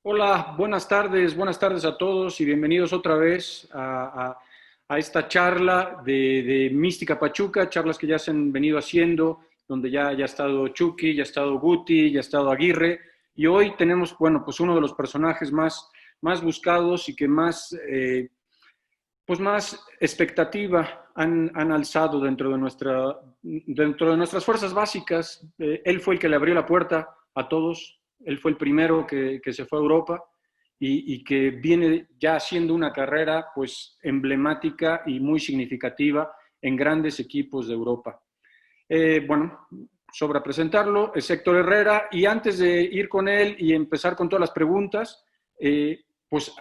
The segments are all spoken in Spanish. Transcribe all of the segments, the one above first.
Hola, buenas tardes a todos y bienvenidos otra vez a esta charla de Mística Pachuca, charlas que ya se han venido haciendo, donde ya ha estado Chucky, ya ha estado Guti, ya ha estado Aguirre, y hoy tenemos, bueno, pues uno de los personajes más buscados y que más expectativa han alzado dentro de nuestras fuerzas básicas. Él fue el que le abrió la puerta a todos, él fue el primero que se fue a Europa y que viene ya haciendo una carrera pues emblemática y muy significativa en grandes equipos de Europa. Bueno, sobra presentarlo, es Héctor Herrera, y antes de ir con él y empezar con todas las preguntas, pues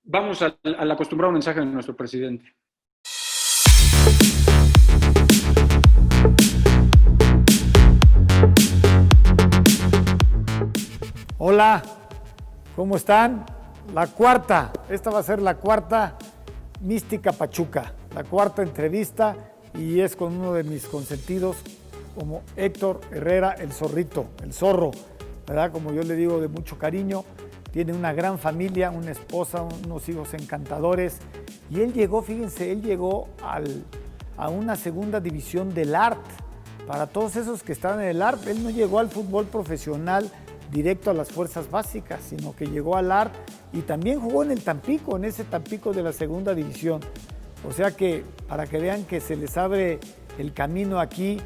vamos al acostumbrado mensaje de nuestro presidente. Hola, ¿cómo están? Esta va a ser la cuarta Mística Pachuca, la cuarta entrevista, y es con uno de mis consentidos como Héctor Herrera, el zorrito, el zorro, ¿verdad? Como yo le digo, de mucho cariño. Tiene una gran familia, una esposa, unos hijos encantadores, y él llegó, fíjense, a una segunda división del ART. Para todos esos que estaban en el ART, él no llegó al fútbol profesional directo a las fuerzas básicas, sino que llegó al ART y también jugó en el Tampico, en ese Tampico de la segunda división. O sea que, para que vean que se les abre el camino aquí,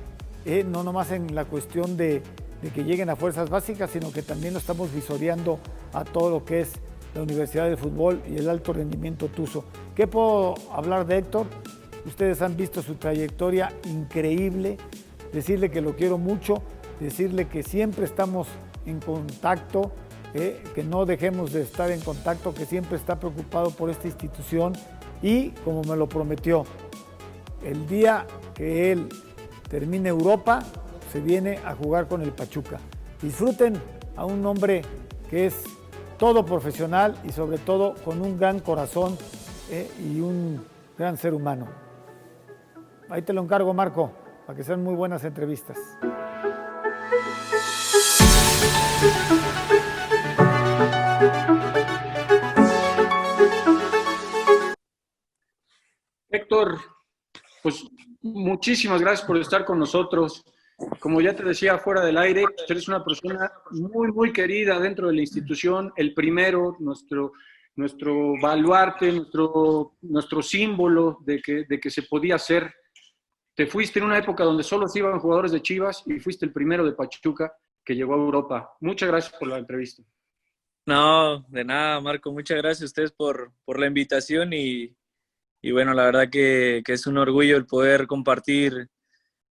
no nomás en la cuestión de que lleguen a fuerzas básicas, sino que también lo estamos visoreando a todo lo que es la Universidad de Fútbol y el alto rendimiento Tuzo. ¿Qué puedo hablar de Héctor? Ustedes han visto su trayectoria increíble, decirle que lo quiero mucho, decirle que siempre estamos en contacto, que no dejemos de estar en contacto, que siempre está preocupado por esta institución y, como me lo prometió, el día que él termine Europa, se viene a jugar con el Pachuca. Disfruten a un hombre que es todo profesional y sobre todo con un gran corazón y un gran ser humano. Ahí te lo encargo, Marco, para que sean muy buenas entrevistas. Héctor, pues muchísimas gracias por estar con nosotros. Como ya te decía fuera del aire, pues eres una persona muy querida dentro de la institución, el primero, nuestro baluarte, nuestro símbolo de que se podía hacer. Te fuiste en una época donde solo se iban jugadores de Chivas y fuiste el primero de Pachuca que llegó a Europa. Muchas gracias por la entrevista. No, de nada, Marco. Muchas gracias a ustedes por la invitación y bueno, la verdad que es un orgullo el poder compartir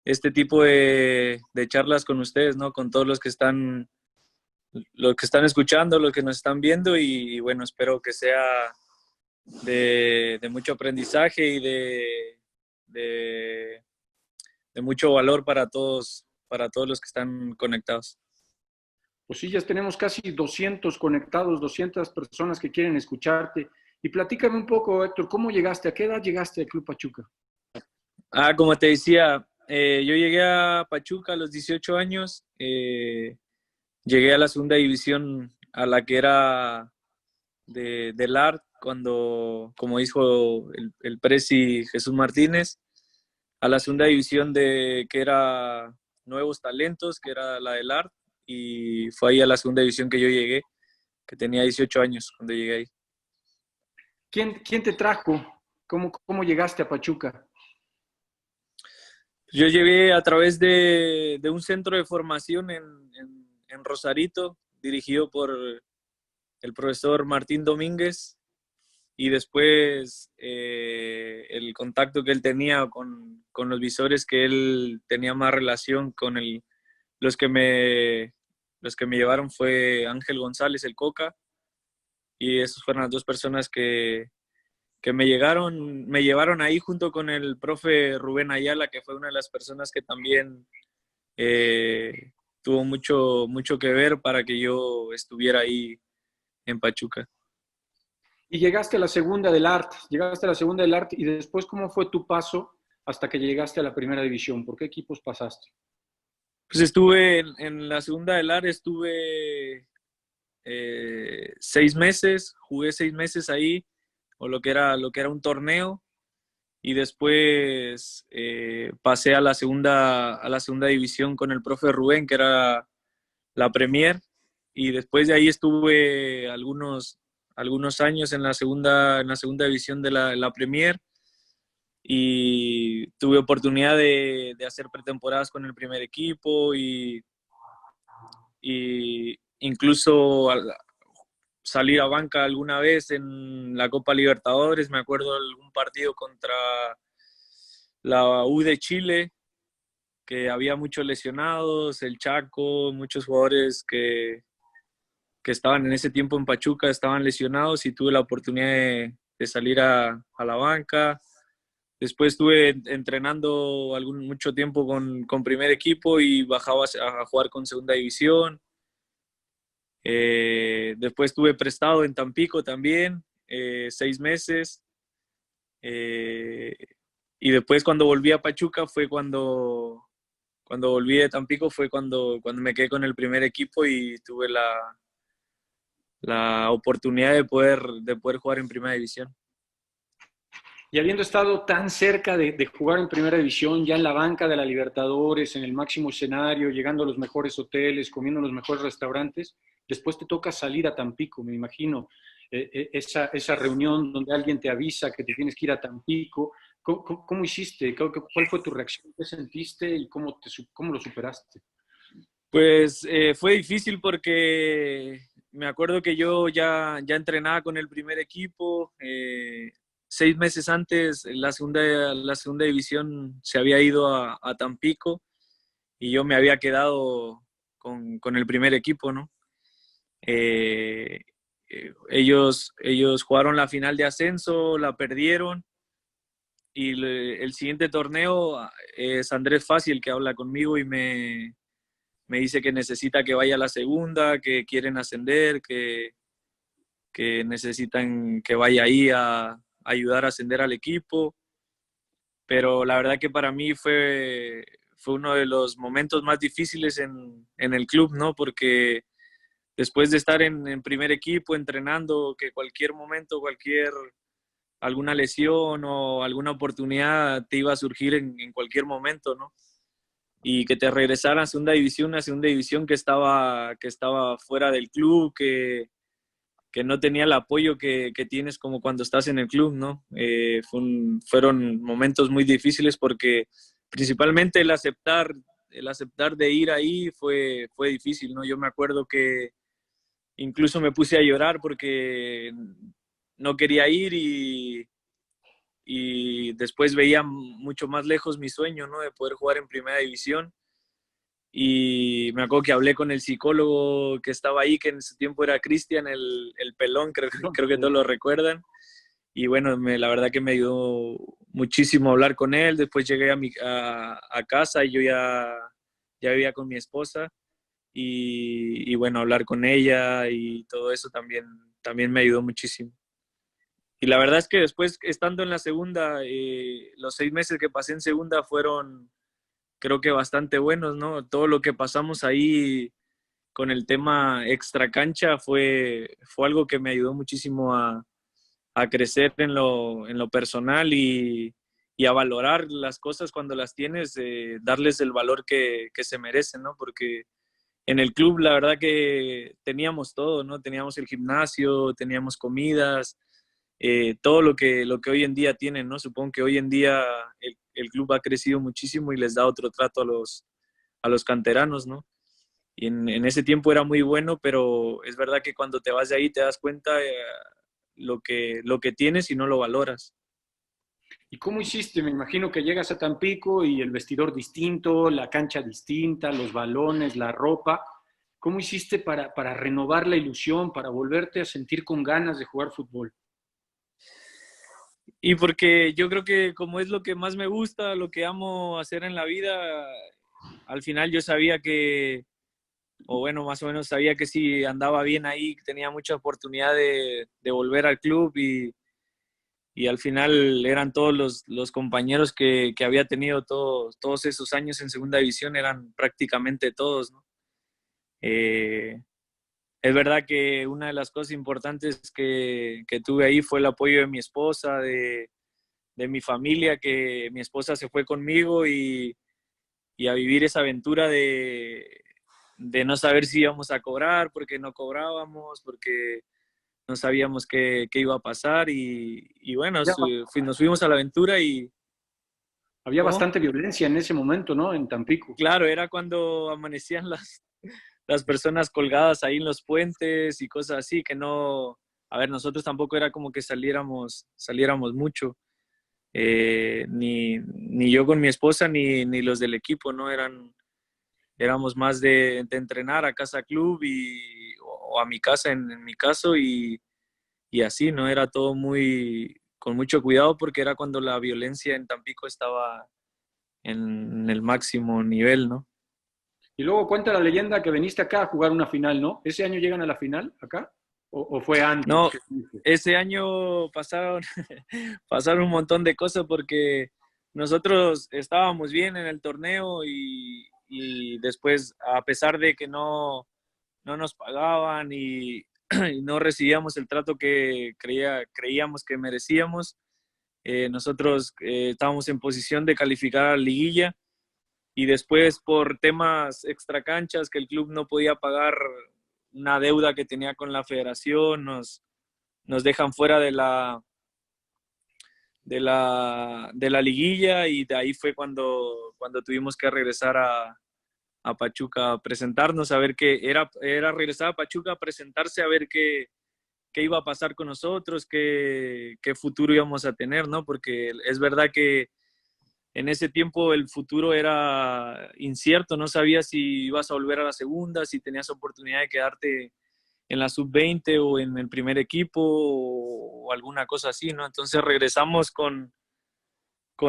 este tipo de charlas con ustedes, ¿no? Con todos los que están escuchando, los que nos están viendo y bueno, espero que sea de mucho aprendizaje y de, de mucho valor para todos los que están conectados. Pues sí, ya tenemos casi 200 conectados, 200 personas que quieren escucharte. Y platícame un poco, Héctor, ¿cómo llegaste? ¿A qué edad llegaste al Club Pachuca? Como te decía, yo llegué a Pachuca a los 18 años, llegué a la segunda división a la que era del ART, cuando, como dijo el presi Jesús Martínez, a la segunda división que era Nuevos Talentos, que era la del ART, y fue ahí a la segunda división que yo llegué, que tenía 18 años cuando llegué ahí. ¿Quién te trajo? ¿Cómo llegaste a Pachuca? Yo llegué a través de un centro de formación en Rosarito, dirigido por el profesor Martín Domínguez, y después el contacto que él tenía con los visores, que él tenía más relación con los que los que me llevaron fue Ángel González, el Coca, y esas fueron las dos personas que me llevaron ahí junto con el profe Rubén Ayala, que fue una de las personas que también tuvo mucho que ver para que yo estuviera ahí en Pachuca. Y llegaste a la segunda del Art y después, ¿cómo fue tu paso hasta que llegaste a la primera división? ¿Por qué equipos pasaste? Pues estuve en la segunda del AR, estuve 6 meses, jugué 6 meses ahí, o lo que era un torneo, y después pasé a la segunda división con el profe Rubén, que era la Premier, y después de ahí estuve algunos años en la segunda división de la Premier, y tuve oportunidad de hacer pretemporadas con el primer equipo y incluso salir a banca alguna vez en la Copa Libertadores. Me acuerdo de algún partido contra la U de Chile, que había muchos lesionados, el Chaco, muchos jugadores que estaban en ese tiempo en Pachuca estaban lesionados, y tuve la oportunidad de salir a la banca. Después estuve entrenando mucho tiempo con primer equipo y bajaba a jugar con segunda división. Después estuve prestado en Tampico también, 6 meses. Y después cuando volví a Pachuca fue cuando volví de Tampico fue cuando me quedé con el primer equipo y tuve la oportunidad de poder jugar en primera división. Y habiendo estado tan cerca de jugar en primera división, ya en la banca de la Libertadores, en el máximo escenario, llegando a los mejores hoteles, comiendo en los mejores restaurantes, después te toca salir a Tampico, me imagino, esa reunión donde alguien te avisa que te tienes que ir a Tampico. ¿Cómo hiciste? ¿Cuál fue tu reacción? ¿Qué sentiste y cómo lo superaste? Pues fue difícil porque me acuerdo que yo ya entrenaba con el primer equipo. 6 meses antes, la segunda división se había ido a Tampico, y yo me había quedado con el primer equipo, ¿no? Eh, ellos jugaron la final de ascenso, la perdieron, y el siguiente torneo es Andrés Fácil que habla conmigo y me dice que necesita que vaya a la segunda, que quieren ascender, que necesitan que vaya ahí a ayudar a ascender al equipo. Pero la verdad que para mí fue uno de los momentos más difíciles en el club, ¿no? Porque después de estar en primer equipo entrenando, que cualquier momento, alguna lesión o alguna oportunidad te iba a surgir en cualquier momento, ¿no? Y que te regresaran a una segunda división que estaba fuera del club, que no tenía el apoyo que tienes como cuando estás en el club, ¿no? Fueron momentos muy difíciles porque principalmente el aceptar de ir ahí fue difícil, ¿no? Yo me acuerdo que incluso me puse a llorar porque no quería ir, y después veía mucho más lejos mi sueño, ¿no? De poder jugar en primera división. Y me acuerdo que hablé con el psicólogo que estaba ahí, que en ese tiempo era Cristian, el pelón, creo que todos lo recuerdan. Y bueno, la verdad que me ayudó muchísimo hablar con él. Después llegué a casa y yo ya vivía con mi esposa. Y bueno, hablar con ella y todo eso también me ayudó muchísimo. Y la verdad es que después, estando en la segunda, los 6 meses que pasé en segunda fueron, creo que bastante buenos, ¿no? Todo lo que pasamos ahí con el tema extracancha fue algo que me ayudó muchísimo a crecer en lo personal y a valorar las cosas cuando las tienes, darles el valor que se merecen, ¿no? Porque en el club la verdad que teníamos todo, ¿no? Teníamos el gimnasio, teníamos comidas, todo lo que hoy en día tienen, ¿no? Supongo que hoy en día el club ha crecido muchísimo y les da otro trato a los canteranos, ¿no? Y en ese tiempo era muy bueno, pero es verdad que cuando te vas de ahí te das cuenta lo que tienes y no lo valoras. ¿Y cómo hiciste? Me imagino que llegas a Tampico y el vestidor distinto, la cancha distinta, los balones, la ropa. ¿Cómo hiciste para renovar la ilusión, para volverte a sentir con ganas de jugar fútbol? Y porque yo creo que como es lo que más me gusta, lo que amo hacer en la vida, al final yo sabía o bueno, más o menos sabía que si andaba bien ahí, tenía mucha oportunidad de volver al club, y al final eran todos los compañeros que había tenido todos esos años en segunda división, eran prácticamente todos, ¿no? es verdad que una de las cosas importantes que tuve ahí fue el apoyo de mi esposa, de mi familia, que mi esposa se fue conmigo y a vivir esa aventura de no saber si íbamos a cobrar, porque no cobrábamos, porque no sabíamos qué iba a pasar y bueno, Ya, nos fuimos a la aventura y había ¿cómo? bastante violencia en ese momento, ¿no? En Tampico. Claro, era cuando amanecían las personas colgadas ahí en los puentes y cosas así, que no, a ver, nosotros tampoco era como que saliéramos mucho, ni yo con mi esposa, ni los del equipo, ¿no? Éramos más de entrenar a casa club o a mi casa en mi caso y así, ¿no? Era todo con mucho cuidado porque era cuando la violencia en Tampico estaba en el máximo nivel, ¿no? Y luego cuenta la leyenda que viniste acá a jugar una final, ¿no? ¿Ese año llegan a la final acá? ¿O fue antes? No, ese año pasaron un montón de cosas porque nosotros estábamos bien en el torneo y después, a pesar de que no nos pagaban y no recibíamos el trato que creíamos que merecíamos, nosotros estábamos en posición de calificar a la liguilla y después por temas extracanchas que el club no podía pagar una deuda que tenía con la federación, nos dejan fuera de la liguilla y de ahí fue cuando tuvimos que regresar a Pachuca a presentarnos, a ver era regresar a Pachuca a presentarse, a ver qué iba a pasar con nosotros, qué futuro íbamos a tener, ¿no? Porque es verdad que en ese tiempo el futuro era incierto, no sabías si ibas a volver a la segunda, si tenías oportunidad de quedarte en la sub-20 o en el primer equipo o alguna cosa así, ¿no? Entonces regresamos con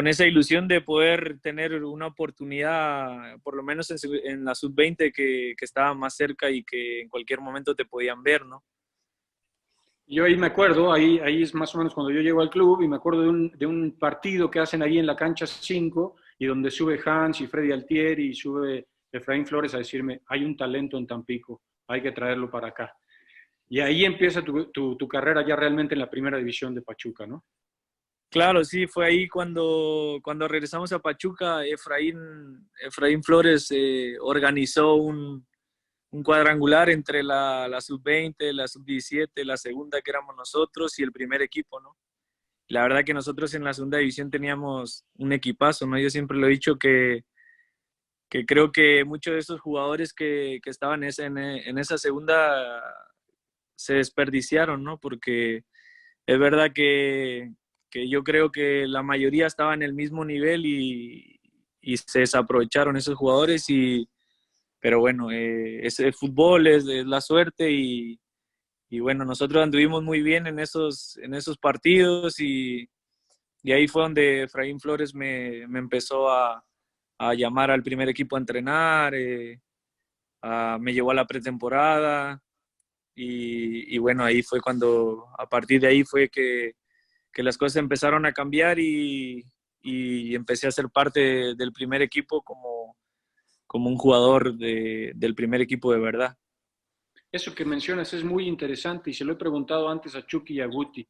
esa ilusión de poder tener una oportunidad, por lo menos en la sub-20 que estaba más cerca y que en cualquier momento te podían ver, ¿no? Yo ahí me acuerdo, ahí es más o menos cuando yo llego al club y me acuerdo de un partido que hacen ahí en la cancha 5 y donde sube Hans y Freddy Altieri y sube Efraín Flores a decirme, hay un talento en Tampico, hay que traerlo para acá. Y ahí empieza tu carrera ya realmente en la primera división de Pachuca, ¿no? Claro, sí, fue ahí cuando regresamos a Pachuca, Efraín Flores organizó un cuadrangular entre la sub-20, la sub-17, la segunda que éramos nosotros y el primer equipo, ¿no? La verdad que nosotros en la segunda división teníamos un equipazo, ¿no? Yo siempre lo he dicho que creo que muchos de esos jugadores que estaban en esa segunda se desperdiciaron, ¿no? Porque es verdad que yo creo que la mayoría estaba en el mismo nivel y se desaprovecharon esos jugadores pero bueno, es el fútbol, es la suerte y bueno, nosotros anduvimos muy bien en esos partidos y ahí fue donde Efraín Flores me empezó a llamar al primer equipo a entrenar, me llevó a la pretemporada y bueno, ahí fue cuando, a partir de ahí fue que las cosas empezaron a cambiar y empecé a ser parte del primer equipo como un jugador del primer equipo de verdad. Eso que mencionas es muy interesante y se lo he preguntado antes a Chucky y a Guti.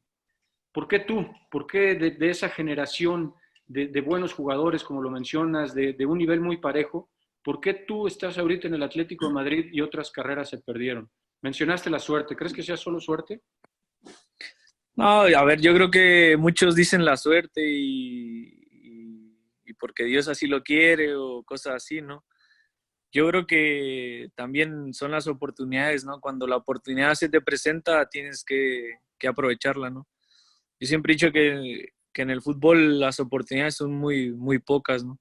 ¿Por qué tú? ¿Por qué de esa generación de buenos jugadores, como lo mencionas, de un nivel muy parejo, por qué tú estás ahorita en el Atlético de Madrid y otras carreras se perdieron? Mencionaste la suerte. ¿Crees que sea solo suerte? No, a ver, yo creo que muchos dicen la suerte y porque Dios así lo quiere o cosas así, ¿no? Yo creo que también son las oportunidades, ¿no? Cuando la oportunidad se te presenta, tienes que aprovecharla, ¿no? Yo siempre he dicho que en el fútbol las oportunidades son muy pocas, ¿no?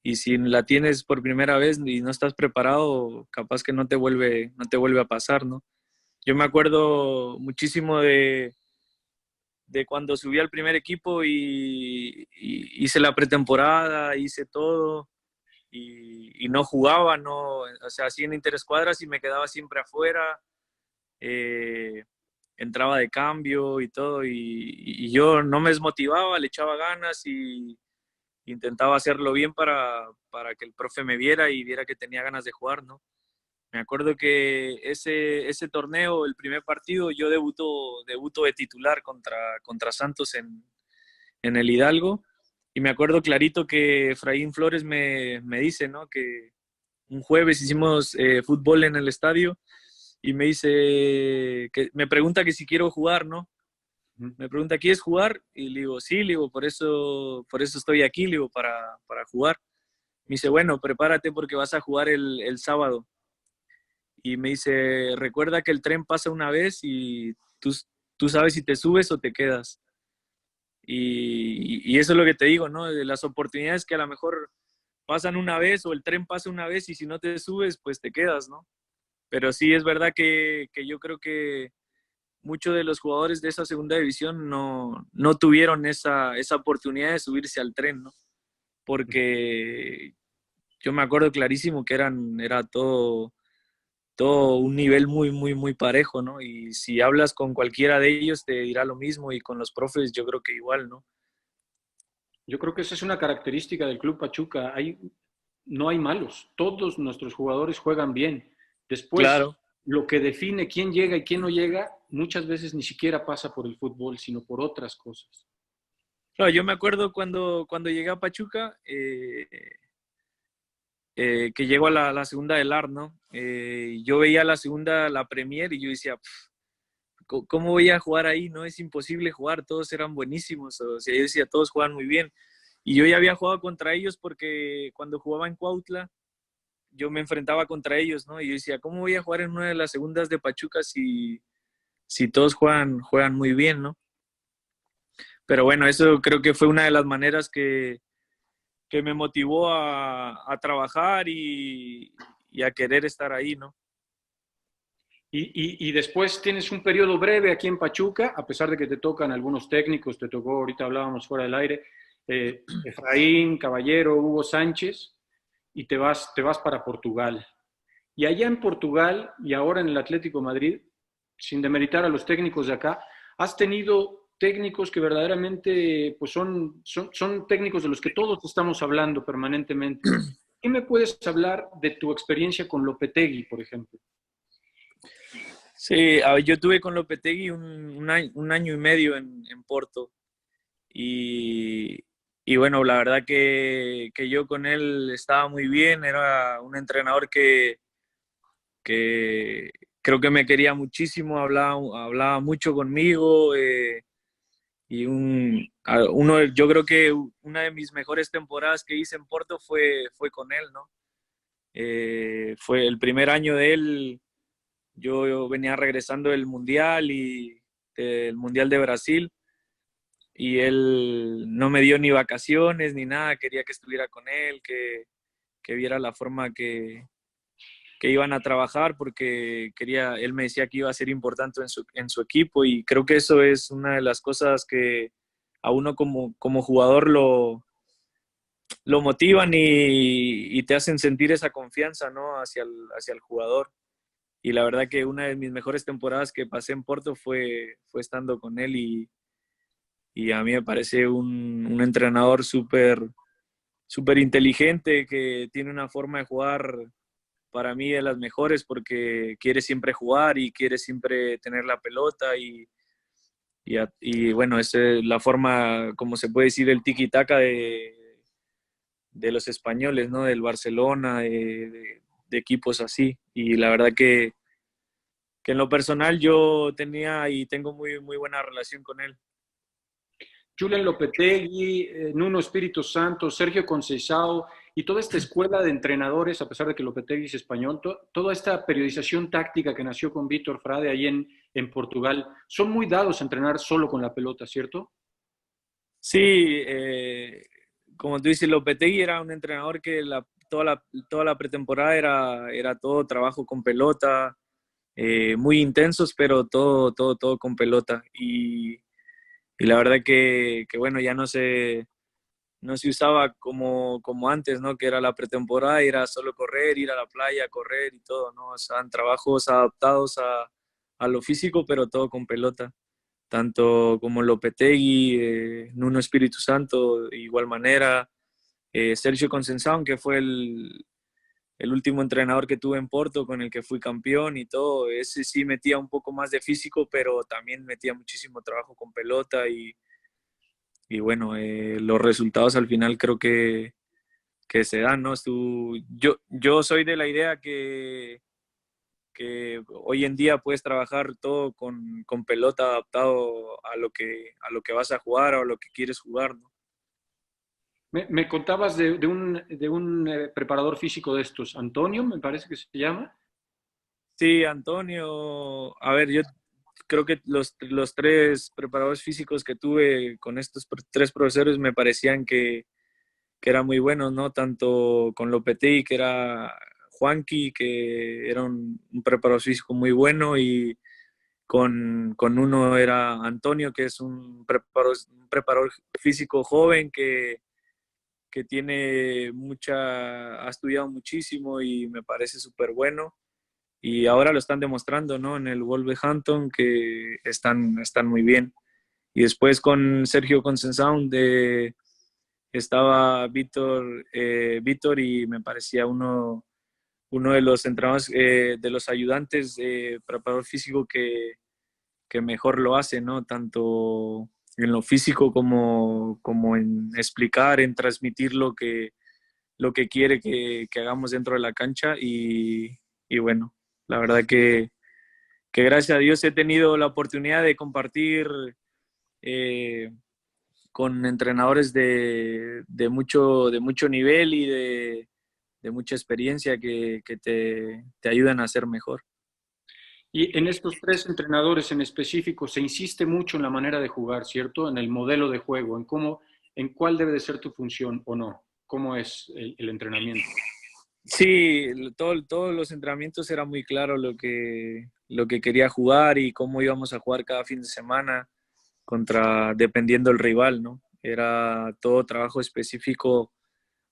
Y si la tienes por primera vez y no estás preparado, capaz que no te vuelve a pasar, ¿no? Yo me acuerdo muchísimo de cuando subí al primer equipo y hice la pretemporada, hice todo y no jugaba, no, o sea, hacía en interescuadras y me quedaba siempre afuera, eh, entraba de cambio y todo y yo no me desmotivaba, le echaba ganas y intentaba hacerlo bien para que el profe me viera y viera que tenía ganas de jugar, ¿no? Me acuerdo que ese torneo, el primer partido, yo debuto de titular contra Santos en el Hidalgo. Y me acuerdo clarito que Efraín Flores me dice, ¿no? Que un jueves hicimos fútbol en el estadio y me dice, que me pregunta que si quiero jugar, ¿no? Me pregunta, ¿quieres jugar? Y le digo, sí, le digo, por eso estoy aquí, le digo, para jugar. Me dice, bueno, prepárate porque vas a jugar el sábado. Y me dice, recuerda que el tren pasa una vez y tú sabes si te subes o te quedas. Y eso es lo que te digo, ¿no? De las oportunidades que a lo mejor pasan una vez o el tren pasa una vez y si no te subes, pues te quedas, ¿no? Pero sí es verdad que yo creo que muchos de los jugadores de esa segunda división no tuvieron esa oportunidad de subirse al tren, ¿no? Porque yo me acuerdo clarísimo que era todo un nivel muy, muy, muy parejo, ¿no? Y si hablas con cualquiera de ellos te dirá lo mismo y con los profes yo creo que igual, ¿no? Yo creo que esa es una característica del Club Pachuca. No hay malos. Todos nuestros jugadores juegan bien. Después, Claro. lo que define quién llega y quién no llega, muchas veces ni siquiera pasa por el fútbol, sino por otras cosas. Claro, yo me acuerdo cuando llegué a Pachuca, que llego a la segunda del AR, ¿no? Yo veía la segunda, la Premier, y yo decía, ¿cómo voy a jugar ahí? No, es imposible jugar, todos eran buenísimos, o sea, yo decía, todos juegan muy bien. Y yo ya había jugado contra ellos porque cuando jugaba en Cuautla, yo me enfrentaba contra ellos, ¿no? Y yo decía, ¿cómo voy a jugar en una de las segundas de Pachuca si todos juegan muy bien, ¿no? Pero bueno, eso creo que fue una de las maneras que me motivó a trabajar y a querer estar ahí, ¿no? Y después tienes un periodo breve aquí en Pachuca, a pesar de que te tocan algunos técnicos, te tocó, ahorita hablábamos fuera del aire, Efraín, Caballero, Hugo Sánchez, y te vas para Portugal. Y allá en Portugal y ahora en el Atlético de Madrid, sin demeritar a los técnicos de acá, has tenido técnicos que verdaderamente pues son técnicos de los que todos estamos hablando permanentemente. ¿Qué me puedes hablar de tu experiencia con Lopetegui, por ejemplo? Sí, yo tuve con Lopetegui un año y medio en Porto y, y bueno, la verdad que yo con él estaba muy bien, era un entrenador que creo que me quería muchísimo, hablaba mucho conmigo y yo creo que una de mis mejores temporadas que hice en Porto fue con él, ¿no? Fue el primer año de él. Yo venía regresando del Mundial de Brasil y él no me dio ni vacaciones ni nada, quería que estuviera con él, que viera la forma que iban a trabajar porque él me decía que iba a ser importante en su equipo y creo que eso es una de las cosas que a uno como jugador lo motivan y te hacen sentir esa confianza, ¿no? Hacia el jugador. Y la verdad que una de mis mejores temporadas que pasé en Porto fue estando con él y a mí me parece un entrenador súper inteligente que tiene una forma de jugar para mí de las mejores porque quiere siempre jugar y quiere siempre tener la pelota y bueno, esa es la forma, como se puede decir, el tiki-taka de los españoles, ¿no? Del Barcelona, de equipos así. Y la verdad que en lo personal yo tenía y tengo muy, muy buena relación con él. Julen Lopetegui, Nuno Espíritu Santo, Sergio Conceição y toda esta escuela de entrenadores, a pesar de que Lopetegui es español, toda esta periodización táctica que nació con Vítor Frade ahí en Portugal, son muy dados a entrenar solo con la pelota, ¿cierto? Sí, como tú dices, Lopetegui era un entrenador que toda la pretemporada era todo trabajo con pelota, muy intensos, pero todo con pelota. Y la verdad que bueno, ya no se usaba como antes, ¿no? Que era la pretemporada, era solo correr, ir a la playa, correr y todo, ¿no? O sea, trabajos adaptados a lo físico, pero todo con pelota. Tanto como Lopetegui, Nuno Espíritu Santo, de igual manera, Sergio Conceição, que fue el último entrenador que tuve en Porto, con el que fui campeón y todo, ese sí metía un poco más de físico, pero también metía muchísimo trabajo con pelota y bueno, los resultados al final creo que se dan, ¿no? Yo soy de la idea que hoy en día puedes trabajar todo con pelota adaptado a lo que vas a jugar o a lo que quieres jugar, ¿no? Me contabas de un preparador físico de estos, Antonio, me parece que se llama. Sí, Antonio, a ver, yo creo que los tres preparadores físicos que tuve con estos tres profesores me parecían que eran muy buenos, ¿no? Tanto con Lopetegui, que era Juanqui, que era un preparador físico muy bueno, y con uno era Antonio, que es un preparador físico joven que ha estudiado muchísimo y me parece súper bueno. Y ahora lo están demostrando, ¿no? En el Wolverhampton, que están muy bien. Y después con Sergio Conceição estaba Víctor y me parecía uno de los entrenadores, de los ayudantes de preparador físico que mejor lo hace, ¿no? Tanto en lo físico como en explicar, en transmitir lo que quiere que hagamos dentro de la cancha y bueno, la verdad que gracias a Dios he tenido la oportunidad de compartir eh, con entrenadores de mucho nivel y de mucha experiencia que te ayudan a ser mejor. Y en estos tres entrenadores en específico se insiste mucho en la manera de jugar, ¿cierto? En el modelo de juego, en cuál debe de ser tu función o no. ¿Cómo es el entrenamiento? Sí, todos los entrenamientos era muy claro lo que quería jugar y cómo íbamos a jugar cada fin de semana dependiendo del rival, ¿no? Era todo trabajo específico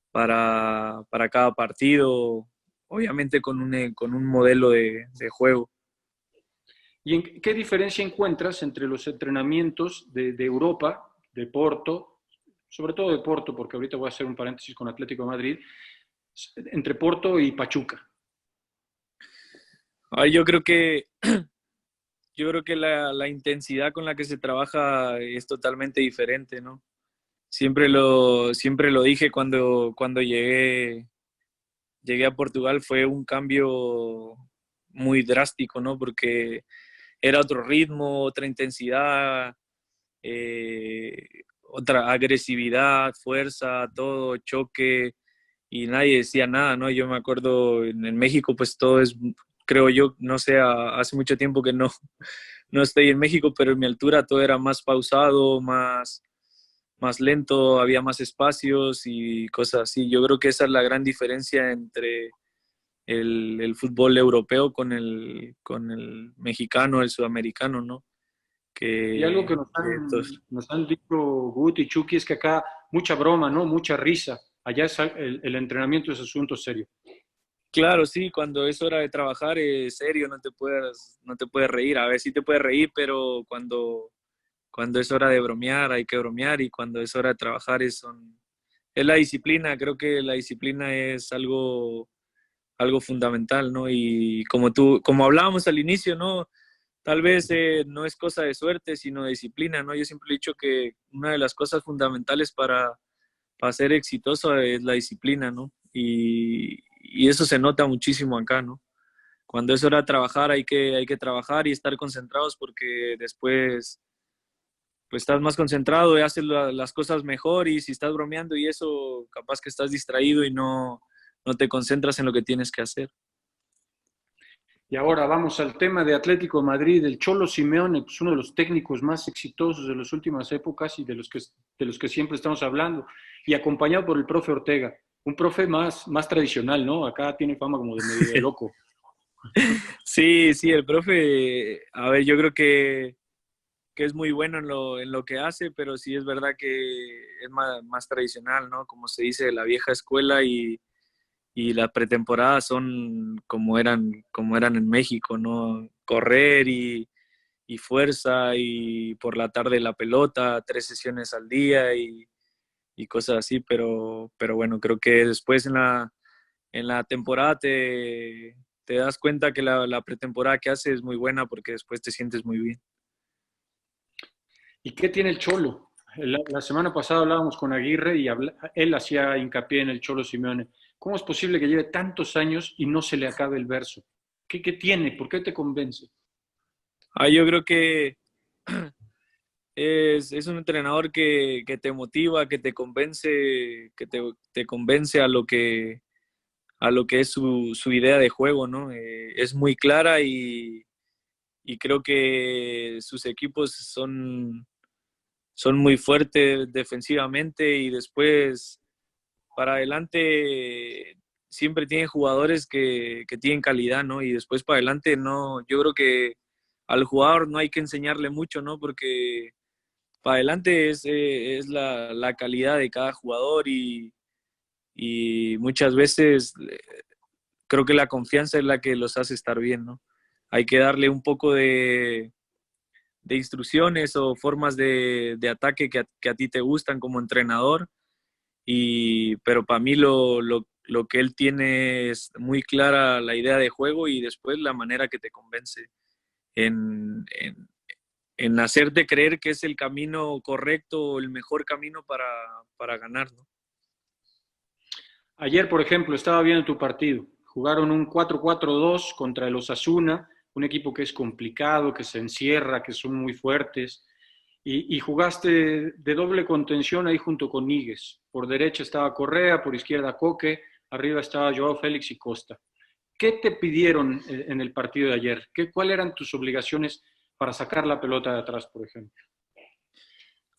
para cada partido, obviamente con un modelo de juego. ¿Y qué diferencia encuentras entre los entrenamientos de Europa, de Porto, sobre todo de Porto, porque ahorita voy a hacer un paréntesis con Atlético de Madrid, entre Porto y Pachuca? Ay, yo creo que la intensidad con la que se trabaja es totalmente diferente, ¿no? Siempre lo dije cuando llegué a Portugal, fue un cambio muy drástico, ¿no? Porque era otro ritmo, otra intensidad, otra agresividad, fuerza, todo, choque, y nadie decía nada, ¿no? Yo me acuerdo en México, pues todo es, creo yo, no sé, hace mucho tiempo que no estoy en México, pero en mi altura todo era más pausado, más lento, había más espacios y cosas así. Yo creo que esa es la gran diferencia entre el fútbol europeo con el mexicano, el sudamericano, ¿no? Y algo que Entonces, nos han dicho Guti y Chucky es que acá mucha broma, ¿no? Mucha risa. Allá es el entrenamiento es asunto serio. claro, sí, cuando es hora de trabajar es serio, no te puedes reír. A ver, sí te puedes reír, pero cuando es hora de bromear hay que bromear y cuando es hora de trabajar es la disciplina. Creo que la disciplina es algo fundamental, ¿no? Y como hablábamos al inicio, ¿no? Tal vez no es cosa de suerte, sino de disciplina, ¿no? Yo siempre he dicho que una de las cosas fundamentales para ser exitoso es la disciplina, ¿no? Y eso se nota muchísimo acá, ¿no? Cuando es hora de trabajar hay que trabajar y estar concentrados porque después pues estás más concentrado y haces las cosas mejor y si estás bromeando y eso, capaz que estás distraído y no te concentras en lo que tienes que hacer. Y ahora vamos al tema de Atlético de Madrid. El Cholo Simeone, pues uno de los técnicos más exitosos de las últimas épocas y de los que siempre estamos hablando. Y acompañado por el profe Ortega, un profe más tradicional, ¿no? Acá tiene fama como de medio de loco. Sí, sí, el profe, a ver, yo creo que es muy bueno en lo que hace, pero sí es verdad que es más tradicional, ¿no? Como se dice, la vieja escuela y las pretemporadas son como eran en México, ¿no? Correr y fuerza y por la tarde la pelota, 3 sesiones al día y cosas así, pero bueno, creo que después en la temporada te das cuenta que la pretemporada que haces es muy buena porque después te sientes muy bien. ¿Y qué tiene el Cholo? La semana pasada hablábamos con Aguirre y él hacía hincapié en el Cholo Simeone. ¿Cómo es posible que lleve tantos años y no se le acabe el verso? ¿Qué tiene? ¿Por qué te convence? Yo creo que es un entrenador que te motiva, que te convence, te convence a lo que es su idea de juego, ¿no? Es muy clara y creo que sus equipos son muy fuertes defensivamente y después para adelante siempre tienen jugadores que tienen calidad, ¿no? Y después para adelante no, yo creo que al jugador no hay que enseñarle mucho, ¿no? Porque para adelante es la calidad de cada jugador y muchas veces creo que la confianza es la que los hace estar bien, ¿no? Hay que darle un poco de instrucciones o formas de ataque que a ti te gustan como entrenador, pero para mí lo que él tiene es muy clara la idea de juego y después la manera que te convence en, en, en hacerte creer que es el camino correcto o el mejor camino para ganar, ¿no? Ayer, por ejemplo, estaba viendo tu partido. Jugaron un 4-4-2 contra el Osasuna, un equipo que es complicado, que se encierra, que son muy fuertes. Y jugaste de doble contención ahí junto con Níguez. Por derecha estaba Correa, por izquierda Coque, arriba estaba Joao Félix y Costa. ¿Qué te pidieron en el partido de ayer? ¿Cuáles eran tus obligaciones para sacar la pelota de atrás, por ejemplo?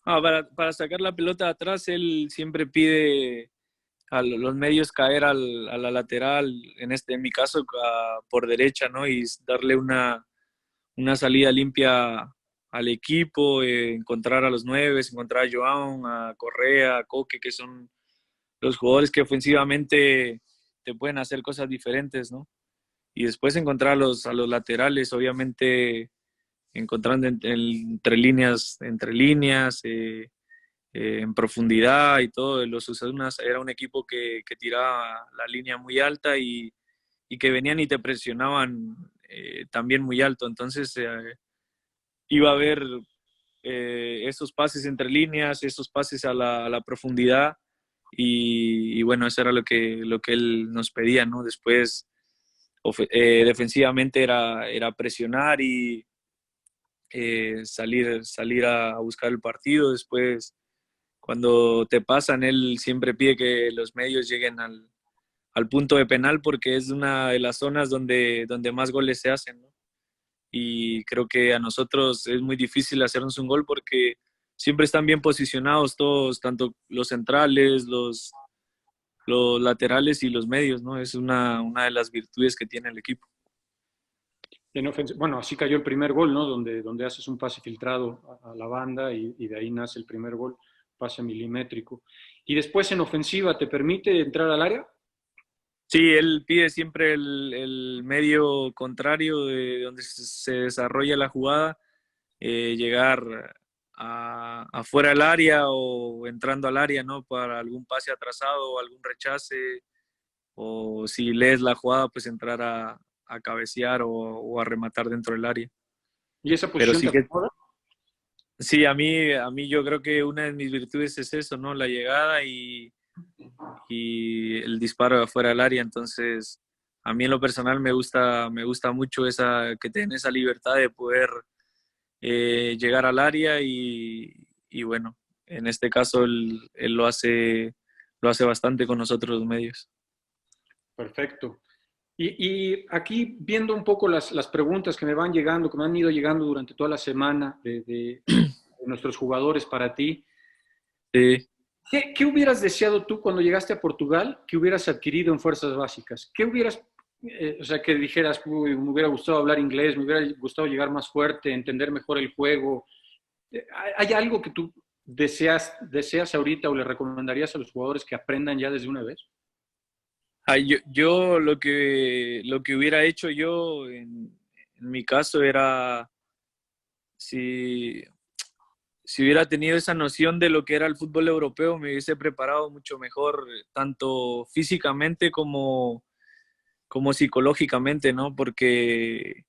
Para sacar la pelota de atrás, él siempre pide a los medios caer a la lateral, en mi caso por derecha, ¿no? Y darle una salida limpia al equipo, encontrar a los nueves, encontrar a Joao, a Correa, a Coque, que son los jugadores que ofensivamente te pueden hacer cosas diferentes, ¿no? Y después encontrar a los laterales, obviamente encontrando entre líneas, en profundidad y todo. Los Usanas era un equipo que tiraba la línea muy alta y que venían y te presionaban también muy alto. Entonces iba a haber esos pases entre líneas, esos pases a la profundidad y bueno, eso era lo que él nos pedía, ¿no? Después defensivamente era presionar y salir a buscar el partido. Después, cuando te pasan, él siempre pide que los medios lleguen al punto de penal porque es una de las zonas donde más goles se hacen, ¿no? Y creo que a nosotros es muy difícil hacernos un gol porque siempre están bien posicionados todos, tanto los centrales, los laterales y los medios, ¿no? Es una de las virtudes que tiene el equipo. Bueno, así cayó el primer gol, ¿no? Donde haces un pase filtrado a la banda y de ahí nace el primer gol, pase milimétrico. Y después en ofensiva, ¿te permite entrar al área? Sí, él pide siempre el medio contrario de donde se desarrolla la jugada, llegar afuera del área o entrando al área, ¿no? Para algún pase atrasado o algún rechace, o si lees la jugada, pues entrar a cabecear o a rematar dentro del área. ¿Y esa Pero posición sí te que, acomoda? sí, a mí yo creo que una de mis virtudes es eso, ¿no? La llegada y el disparo de afuera del área. Entonces, a mí en lo personal me gusta mucho que te den esa libertad de poder llegar al área y bueno, en este caso él lo hace bastante con nosotros los medios. Perfecto. Y aquí viendo un poco las preguntas que me van llegando, que me han ido llegando durante toda la semana de nuestros jugadores para ti, Sí. ¿qué hubieras deseado tú cuando llegaste a Portugal que hubieras adquirido en fuerzas básicas? ¿Qué hubieras, o sea, que dijeras, "Uy, me hubiera gustado hablar inglés, me hubiera gustado llegar más fuerte, entender mejor el juego"? ¿Hay algo que tú deseas ahorita o le recomendarías a los jugadores que aprendan ya desde una vez? Yo lo que hubiera hecho yo en mi caso era si si hubiera tenido esa noción de lo que era el fútbol europeo, me hubiese preparado mucho mejor, tanto físicamente como psicológicamente, ¿no? Porque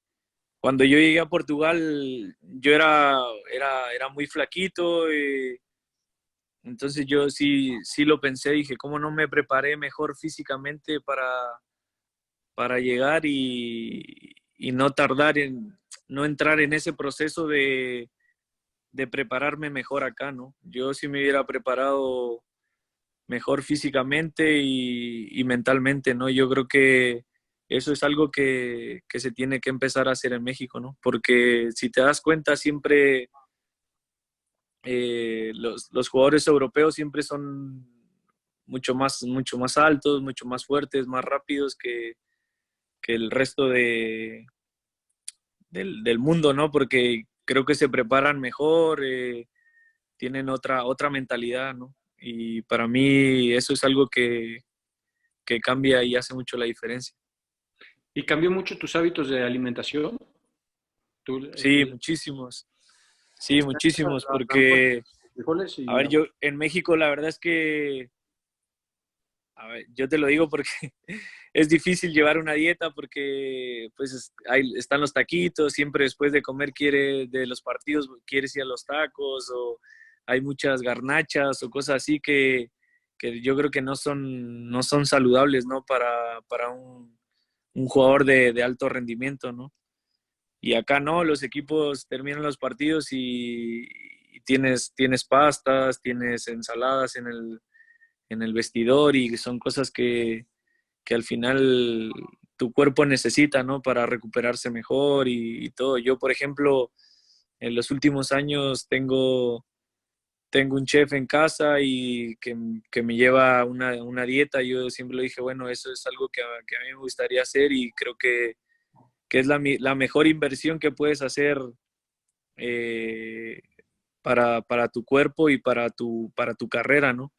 cuando yo llegué a Portugal, yo era muy flaquito, entonces yo sí lo pensé, dije, ¿cómo no me preparé mejor físicamente para llegar y no tardar no entrar en ese proceso de prepararme mejor acá, ¿no? Yo sí me hubiera preparado mejor físicamente y mentalmente, ¿no? Yo creo que eso es algo que se tiene que empezar a hacer en México, ¿no? Porque si te das cuenta, siempre los jugadores europeos siempre son mucho más altos, mucho más fuertes, más rápidos que el resto del mundo, ¿no? Porque creo que se preparan mejor, tienen otra mentalidad, ¿no? Y para mí eso es algo que cambia y hace mucho la diferencia. ¿Y cambió mucho tus hábitos de alimentación? Tú, Sí, muchísimos. Sí, muchísimos, a lo mejor porque, frijoles a y ver, yo en México la verdad es que, a ver, yo te lo digo porque es difícil llevar una dieta porque pues ahí están los taquitos, siempre después de comer de los partidos quieres ir a los tacos o hay muchas garnachas o cosas así que yo creo que no son saludables, ¿no? Para un jugador de alto rendimiento, ¿no? Y acá no, los equipos terminan los partidos y tienes pastas, tienes ensaladas en el vestidor y son cosas que al final tu cuerpo necesita, ¿no? Para recuperarse mejor y todo. Yo, por ejemplo, en los últimos años tengo un chef en casa y que me lleva una dieta. Yo siempre le dije, bueno, eso es algo que a mí me gustaría hacer y creo que es la mejor inversión que puedes hacer eh, para tu cuerpo y para tu carrera, ¿no?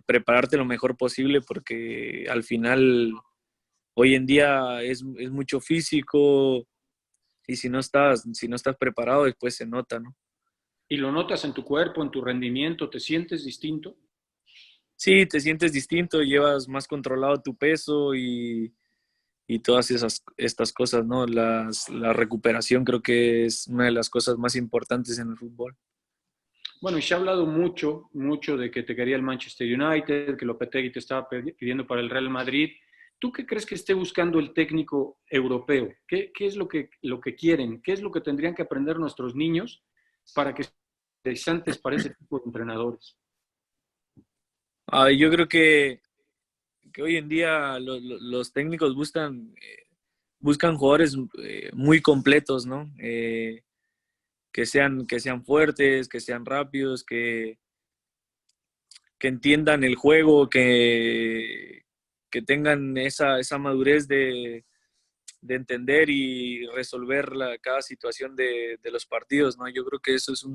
Prepararte lo mejor posible porque al final hoy en día es mucho físico y si no estás preparado después se nota, ¿no? lo notas en tu cuerpo, en tu rendimiento, ¿te sientes distinto? Sí, te sientes distinto, llevas más controlado tu peso y todas estas cosas, ¿no? La recuperación creo que es una de las cosas más importantes en el fútbol. Bueno, y se ha hablado mucho, mucho de que te quería el Manchester United, que Lopetegui te estaba pidiendo para el Real Madrid. ¿Tú qué crees que esté buscando el técnico europeo? ¿Qué es lo que quieren? ¿Qué es lo que tendrían que aprender nuestros niños para que sean interesantes para ese tipo de entrenadores? Yo creo que hoy en día los técnicos buscan jugadores muy completos, ¿no? Que sean fuertes, que sean rápidos, que entiendan el juego, que tengan esa madurez de entender y resolver cada situación de los partidos, ¿no? Yo creo que eso es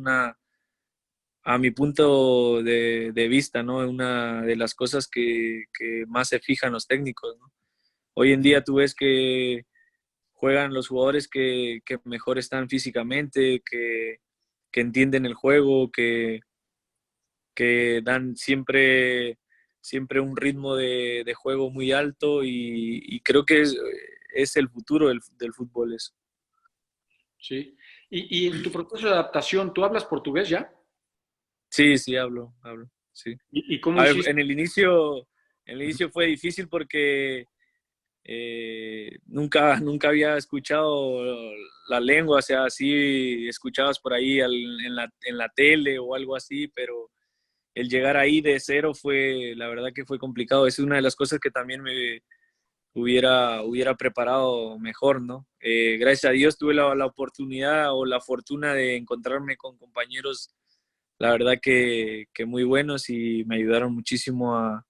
a mi punto de vista, ¿no? Una de las cosas que más se fijan los técnicos, ¿no? Hoy en día tú ves que juegan los jugadores que mejor están físicamente, que entienden el juego, que dan siempre un ritmo de juego muy alto y creo que es el futuro del fútbol eso. ¿Sí? Y en tu proceso de adaptación, ¿tú hablas portugués ya? Sí, sí, hablo, sí. ¿Y cómo A ver, hiciste? en el inicio fue difícil porque nunca había escuchado la lengua, o sea, sí escuchabas por ahí en la tele o algo así, pero el llegar ahí de cero la verdad que fue complicado. Es una de las cosas que también me hubiera preparado mejor, ¿no? Gracias a Dios tuve la oportunidad o la fortuna de encontrarme con compañeros, la verdad que muy buenos y me ayudaron muchísimo a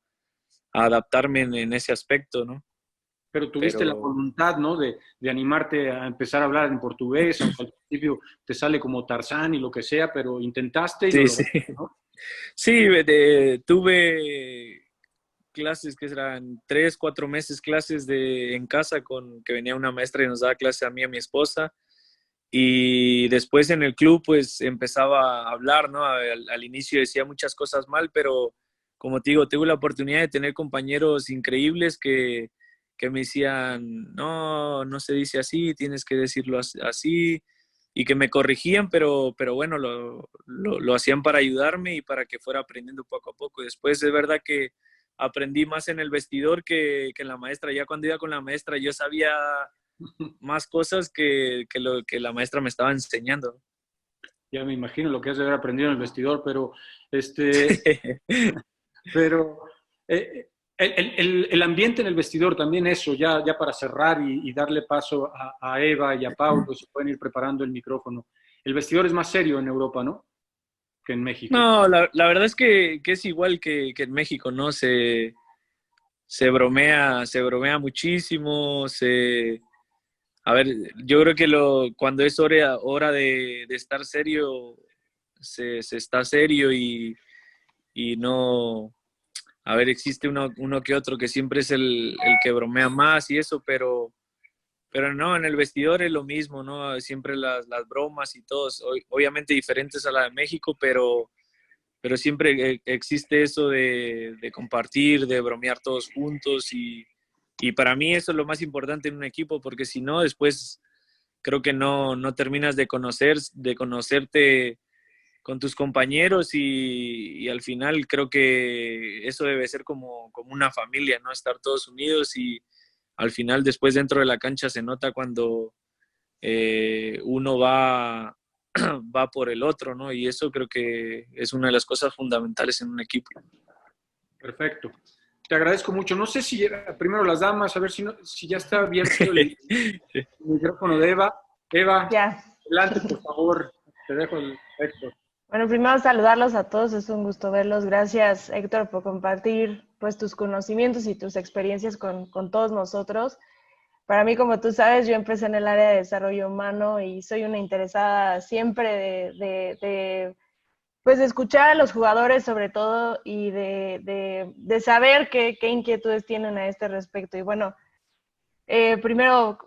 adaptarme en ese aspecto, ¿no? Pero tuviste la Pero voluntad, ¿no? De animarte a empezar a hablar en portugués, aunque al principio te sale como Tarzán y lo que sea, pero intentaste y lo sí, sí. lograste, ¿no? Sí, tuve clases que eran 3, 4 meses clases en casa que venía una maestra y nos daba clase a mí y a mi esposa Y después en el club pues empezaba a hablar, ¿no? Al inicio decía muchas cosas mal, pero como te digo, tuve la oportunidad de tener compañeros increíbles que me decían, no, no se dice así, tienes que decirlo así, y que me corrigían, pero bueno, lo hacían para ayudarme y para que fuera aprendiendo poco a poco. Después es verdad que aprendí más en el vestidor que en la maestra. Ya cuando iba con la maestra yo sabía más cosas que lo que la maestra me estaba enseñando. Ya me imagino lo que has de haber aprendido en el vestidor, este, pero el ambiente en el vestidor también eso, ya para cerrar y darle paso a Eva y a Paulo, se pueden ir preparando el micrófono. El vestidor es más serio en Europa, ¿no? Que en México. No, la verdad es que es igual que en México, ¿no? Se bromea muchísimo, a ver, yo creo que cuando es hora de estar serio, se está serio y no, a ver, existe uno que otro que siempre es el que bromea más y eso, pero no, en el vestidor es lo mismo, ¿no? Siempre las bromas y todos, obviamente diferentes a la de México, pero siempre existe eso de compartir, de bromear todos juntos y para mí eso es lo más importante en un equipo, porque si no, después creo que no terminas de conocerte con tus compañeros y al final creo que eso debe ser como una familia, ¿no? Estar todos unidos y al final después dentro de la cancha se nota cuando uno va por el otro, ¿no? Y eso creo que es una de las cosas fundamentales en un equipo. Perfecto. Te agradezco mucho. No sé si primero las damas, a ver si ya está abierto el micrófono de Eva. Eva, Ya. adelante, por favor. Te dejo el Héctor. Bueno, primero saludarlos a todos, es un gusto verlos. Gracias, Héctor, por compartir pues, tus conocimientos y tus experiencias con todos nosotros. Para mí, como tú sabes, yo empecé en el área de desarrollo humano y soy una interesada siempre pues, de escuchar a los jugadores sobre todo y de saber qué inquietudes tienen a este respecto. Y bueno, primero,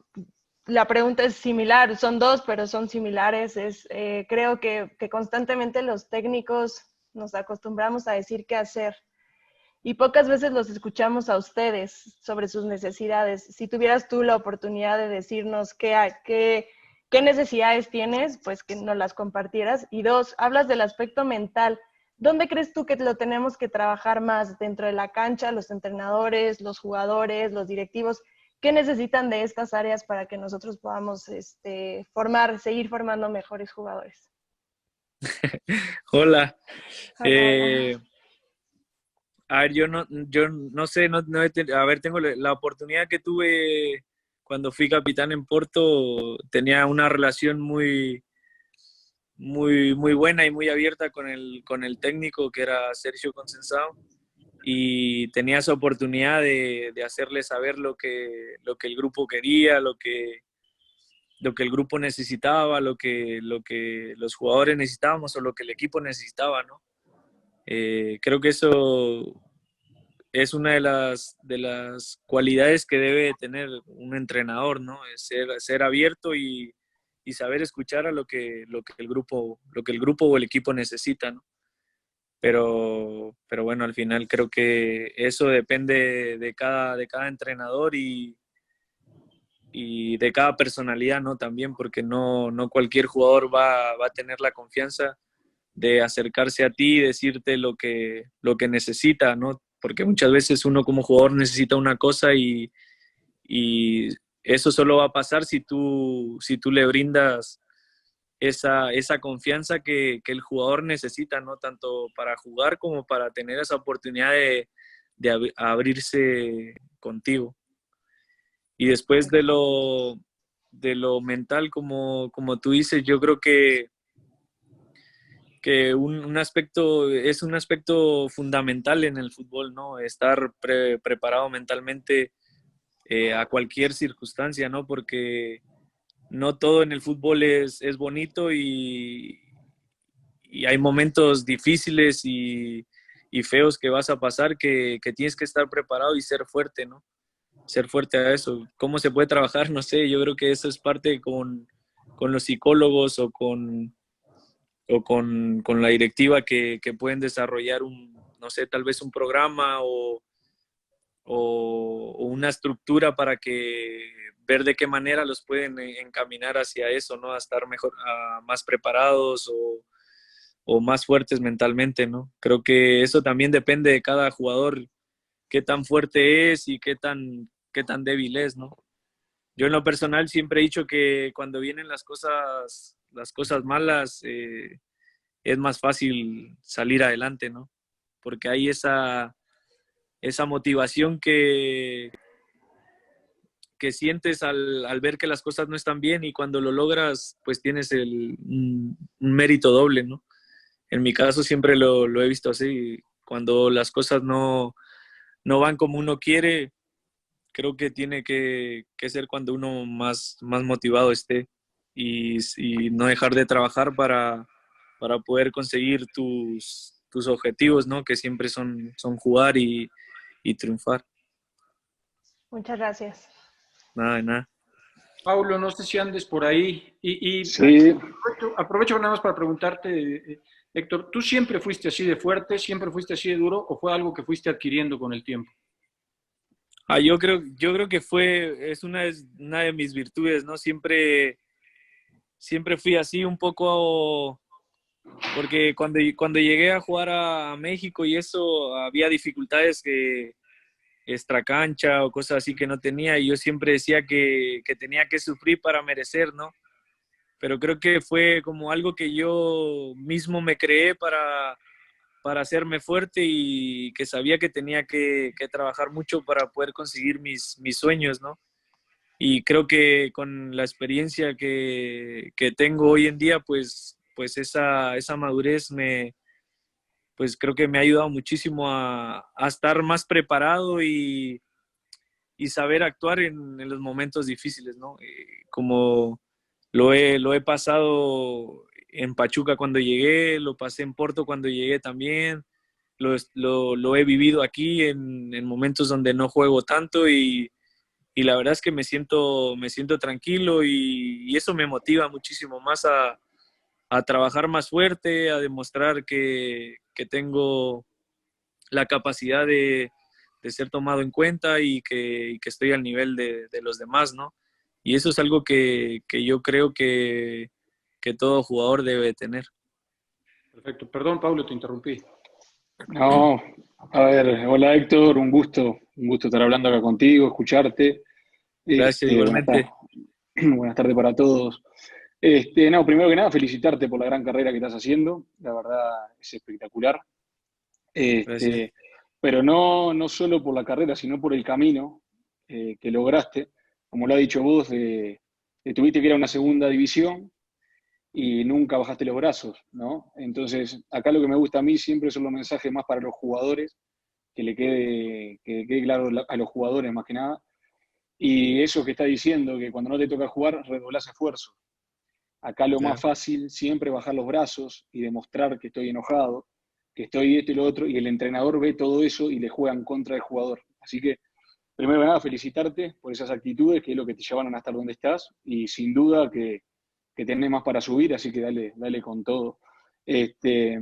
la pregunta es similar, son dos, pero son similares. Creo que constantemente los técnicos nos acostumbramos a decir qué hacer y pocas veces los escuchamos a ustedes sobre sus necesidades. Si tuvieras tú la oportunidad de decirnos qué necesidades tienes, pues que nos las compartieras. Y dos, hablas del aspecto mental. ¿Dónde crees tú que lo tenemos que trabajar más? ¿Dentro de la cancha, los entrenadores, los jugadores, los directivos? ¿Qué necesitan de estas áreas para que nosotros podamos seguir formando mejores jugadores? Hola. A ver, yo no sé, a ver, tengo la oportunidad que tuve cuando fui capitán en Porto, tenía una relación muy buena y muy abierta con el técnico que era Sergio Conceição y tenía esa oportunidad de hacerle saber lo que el grupo quería, lo que el grupo necesitaba, lo que los jugadores necesitábamos o lo que el equipo necesitaba, ¿no? Creo que eso es una de las cualidades que debe tener un entrenador, ¿no? Es ser abierto y saber escuchar a lo que el grupo o el equipo necesita, ¿no? Pero bueno, al final creo que eso depende de cada entrenador y de cada personalidad, ¿no? También, porque no cualquier jugador va a tener la confianza de acercarse a ti y decirte lo que necesita, ¿no? Porque muchas veces uno como jugador necesita una cosa y eso solo va a pasar si tú le brindas esa confianza que el jugador necesita, ¿no? Tanto para jugar como para tener esa oportunidad de abrirse contigo. Y después de lo mental, como tú dices, yo creo que un aspecto es un aspecto fundamental en el fútbol, ¿no? Estar preparado mentalmente a cualquier circunstancia, ¿no? Porque no todo en el fútbol es bonito y hay momentos difíciles y feos que vas a pasar que tienes que estar preparado y ser fuerte, ¿no? Ser fuerte a eso. ¿Cómo se puede trabajar? No sé, yo creo que eso es parte los psicólogos con la directiva que pueden desarrollar no sé, tal vez un programa o una estructura para ver de qué manera los pueden encaminar hacia eso, ¿no? A estar mejor, más preparados o más fuertes mentalmente, ¿no? Creo que eso también depende de cada jugador, qué tan fuerte es y qué tan débil es, ¿no? Yo en lo personal siempre he dicho que cuando vienen las cosas malas, es más fácil salir adelante, ¿no? Porque hay esa motivación que sientes al ver que las cosas no están bien, y cuando lo logras, pues tienes un mérito doble, ¿no? En mi caso siempre lo he visto así. Cuando las cosas no van como uno quiere, creo que tiene que ser cuando uno más motivado esté, y no dejar de trabajar para poder conseguir tus objetivos, ¿no? Que siempre son jugar y triunfar. Muchas gracias. Nada de nada. Paulo, no sé si andes por ahí. Sí, Aprovecho nada más para preguntarte, Héctor, ¿tú siempre fuiste así de fuerte, siempre fuiste así de duro, o fue algo que fuiste adquiriendo con el tiempo? Yo creo que es una de mis virtudes, ¿no? Siempre fui así un poco, porque cuando llegué a jugar a México y eso, había dificultades extracancha o cosas así que no tenía, y yo siempre decía que tenía que sufrir para merecer, ¿no? Pero creo que fue como algo que yo mismo me creé para hacerme fuerte, y que sabía que tenía que trabajar mucho para poder conseguir mis sueños, ¿no? Y creo que con la experiencia que tengo hoy en día, pues esa madurez pues creo que me ha ayudado muchísimo a estar más preparado y saber actuar en los momentos difíciles, ¿no? Como lo he pasado en Pachuca cuando llegué, lo pasé en Porto cuando llegué también, lo he vivido aquí en momentos donde no juego tanto, y la verdad es que me siento tranquilo, y eso me motiva muchísimo más a trabajar más fuerte, a demostrar que tengo la capacidad de ser tomado en cuenta, y que estoy al nivel de los demás, ¿no? Y eso es algo que yo creo que todo jugador debe tener. Perfecto. Perdón, Paulo, te interrumpí. no, a ver, hola Héctor, un gusto estar hablando acá contigo, escucharte. Gracias, Buenas igualmente. buenas tardes para todos. No, primero que nada, felicitarte por la gran carrera que estás haciendo, la verdad es espectacular. Gracias. Pero no solo por la carrera, sino por el camino que lograste. Como lo ha dicho vos, tuviste que ir a una segunda división y nunca bajaste los brazos, ¿no? Entonces, acá lo que me gusta a mí siempre son los mensajes más para los jugadores, que quede claro a los jugadores más que nada. Y eso que está diciendo, que cuando no te toca jugar, redoblás esfuerzo. Acá lo más Claro. fácil siempre es bajar los brazos y demostrar que estoy enojado, que estoy esto y lo otro, y el entrenador ve todo eso y le juega en contra del jugador. Así que, primero que nada, felicitarte por esas actitudes, que es lo que te llevaron hasta donde estás, y sin duda que tenés más para subir, así que dale con todo. Este,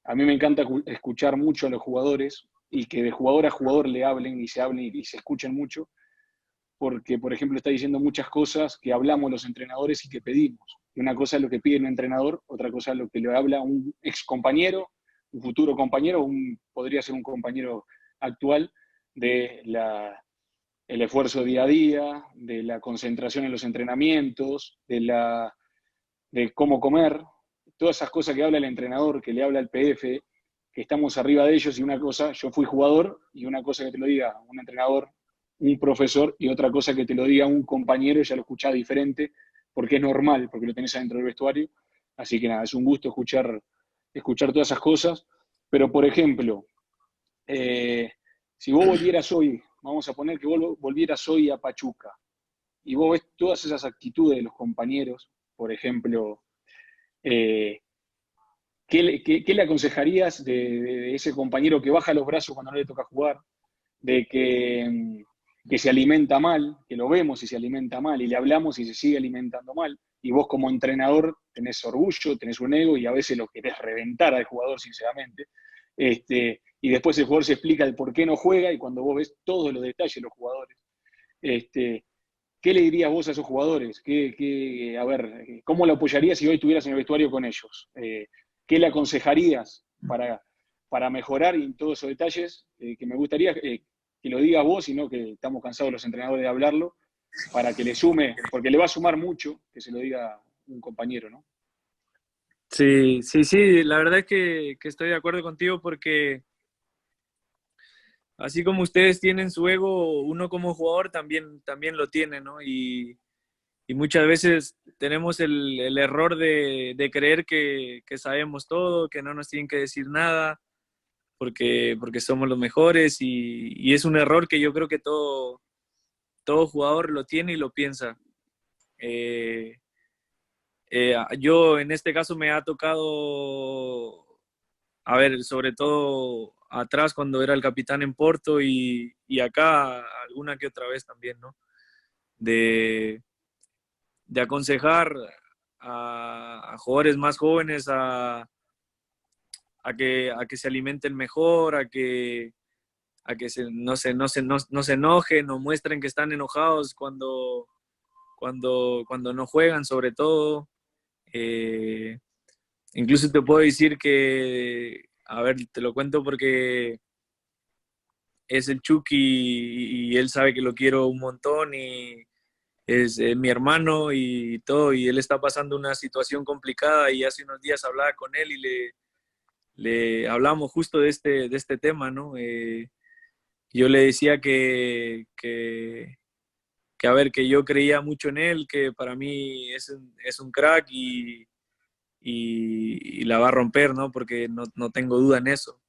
a mí me encanta escuchar mucho a los jugadores y que de jugador a jugador le hablen y se escuchen mucho, porque, por ejemplo, está diciendo muchas cosas que hablamos los entrenadores y que pedimos. Y una cosa es lo que pide un entrenador, otra cosa es lo que le habla un ex compañero, un futuro compañero, podría ser un compañero actual, el esfuerzo día a día, de la concentración en los entrenamientos, de cómo comer, todas esas cosas que habla el entrenador, que le habla al PF, que estamos arriba de ellos. Y una cosa, yo fui jugador, y una cosa que te lo diga un entrenador, un profesor, y otra cosa que te lo diga un compañero, ya lo escuchás diferente, porque es normal, porque lo tenés adentro del vestuario. Así que nada, es un gusto escuchar todas esas cosas. Pero, por ejemplo, si vos volvieras hoy, vamos a poner que vos volvieras hoy a Pachuca, y vos ves todas esas actitudes de los compañeros, por ejemplo, eh, ¿qué le aconsejarías de ese compañero que baja los brazos cuando no le toca jugar? De que que se alimenta mal, que lo vemos y se alimenta mal, y le hablamos y se sigue alimentando mal, y vos como entrenador tenés orgullo, tenés un ego, y a veces lo querés reventar al jugador, sinceramente, y después el jugador se explica el por qué no juega, y cuando vos ves todos los detalles de los jugadores, ¿qué le dirías vos a esos jugadores? A ver, ¿cómo lo apoyarías si hoy estuvieras en el vestuario con ellos? ¿Qué le aconsejarías para mejorar en todos esos detalles? Que me gustaría que lo digas vos, y no que estamos cansados los entrenadores de hablarlo, para que le sume, porque le va a sumar mucho que se lo diga un compañero, ¿no? Sí, sí, sí, la verdad es que estoy de acuerdo contigo porque así como ustedes tienen su ego, uno como jugador también lo tiene, ¿no? Y muchas veces tenemos el error de creer que sabemos todo, que no nos tienen que decir nada, porque somos los mejores y es un error que yo creo que todo jugador lo tiene y lo piensa. Eh, yo en este caso me ha tocado, a ver, sobre todo atrás cuando era el capitán en Porto y acá alguna que otra vez también, ¿no? De, de aconsejar a jugadores más jóvenes a que se alimenten mejor, a que no se enojen o muestren que están enojados cuando no juegan, sobre todo. Eh, Incluso te puedo decir que, a ver, te lo cuento porque es el Chucky y él sabe que lo quiero un montón y es mi hermano y todo, y él está pasando una situación complicada y hace unos días hablaba con él y le hablamos justo de este tema, ¿no? Yo le decía que, a ver, que yo creía mucho en él, que para mí es un crack y la va a romper, ¿no? Porque no tengo duda en eso.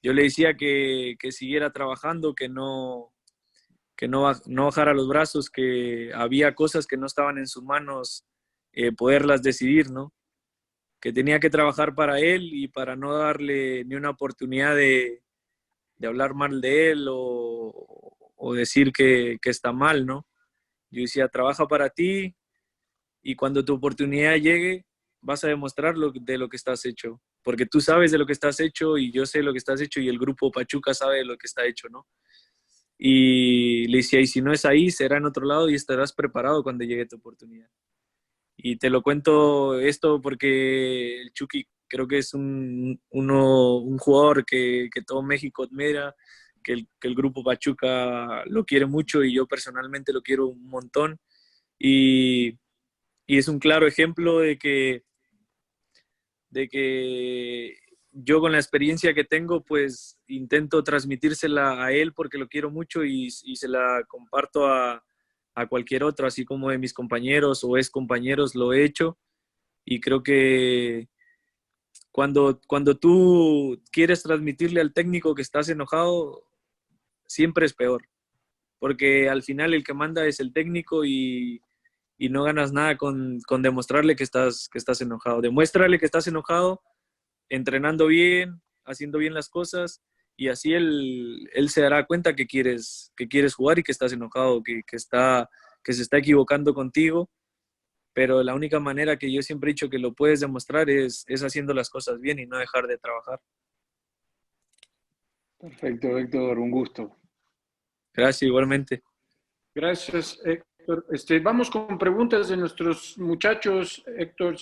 Yo le decía que siguiera trabajando, que no bajara los brazos, que había cosas que no estaban en sus manos poderlas decidir, ¿no? Que tenía que trabajar para él y para no darle ni una oportunidad de hablar mal de él o decir que está mal, ¿no? Yo decía, trabaja para ti y cuando tu oportunidad llegue, vas a demostrar de lo que estás hecho, porque tú sabes de lo que estás hecho y yo sé lo que estás hecho y el grupo Pachuca sabe de lo que está hecho, ¿no? Y le decía, y si no es ahí, será en otro lado y estarás preparado cuando llegue tu oportunidad. Y te lo cuento esto porque el Chucky creo que es un jugador que todo México admira, que el grupo Pachuca lo quiere mucho y yo personalmente lo quiero un montón. Y, y es un claro ejemplo de que yo con la experiencia que tengo, pues intento transmitírsela a él porque lo quiero mucho y se la comparto a cualquier otro, así como de mis compañeros o ex compañeros lo he hecho. Y creo que cuando tú quieres transmitirle al técnico que estás enojado, siempre es peor, porque al final el que manda es el técnico y no ganas nada con demostrarle que estás enojado. Demuéstrale que estás enojado entrenando bien, haciendo bien las cosas, y así él se dará cuenta que quieres jugar y que estás enojado, que se está equivocando contigo, pero la única manera que yo siempre he dicho que lo puedes demostrar es haciendo las cosas bien y no dejar de trabajar. Perfecto, Héctor, un gusto. Gracias, igualmente. Gracias, Héctor. Vamos con preguntas de nuestros muchachos, Héctor.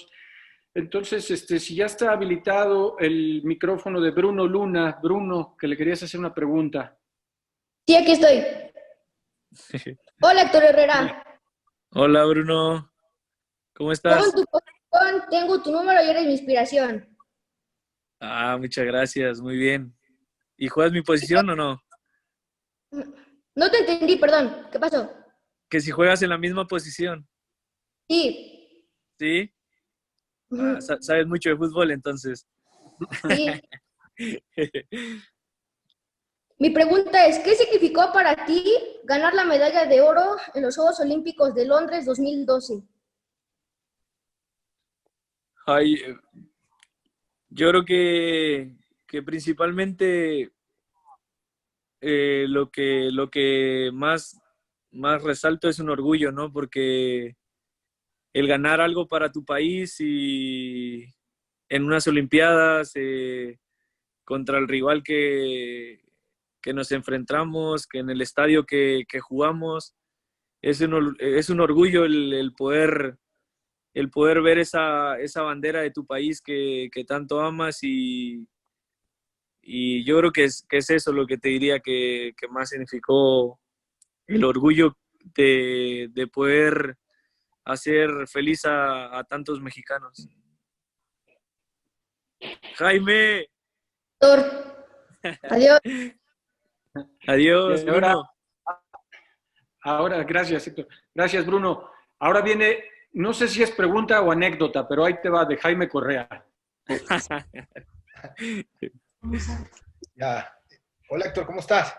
Entonces, si ya está habilitado el micrófono de Bruno Luna. Bruno, que le querías hacer una pregunta. Sí, aquí estoy. Hola, Héctor Herrera. Hola, Bruno. ¿Cómo Juego en estás? tu posición, tengo tu número y eres mi inspiración. Muchas gracias, muy bien. ¿Y juegas mi posición o no? No te entendí, perdón. ¿Qué pasó? Que si juegas en la misma posición, Sí. ¿sí? Ujú. Sabes mucho de fútbol, entonces. Sí. Mi pregunta es, ¿qué significó para ti ganar la medalla de oro en los Juegos Olímpicos de Londres 2012? Ay, yo creo que principalmente lo que más resalto es un orgullo, ¿no? Porque el ganar algo para tu país y en unas Olimpiadas contra el rival que nos enfrentamos, que en el estadio que jugamos, es un orgullo el poder ver esa bandera de tu país que tanto amas y yo creo que es eso lo que te diría que más significó el orgullo de poder hacer feliz a tantos mexicanos. Jaime. Adiós. Adiós, Y ahora, Bruno. ahora, gracias, Héctor. Gracias, Bruno. Ahora viene, no sé si es pregunta o anécdota, pero ahí te va, de Jaime Correa. Ya. Hola Héctor, ¿cómo estás?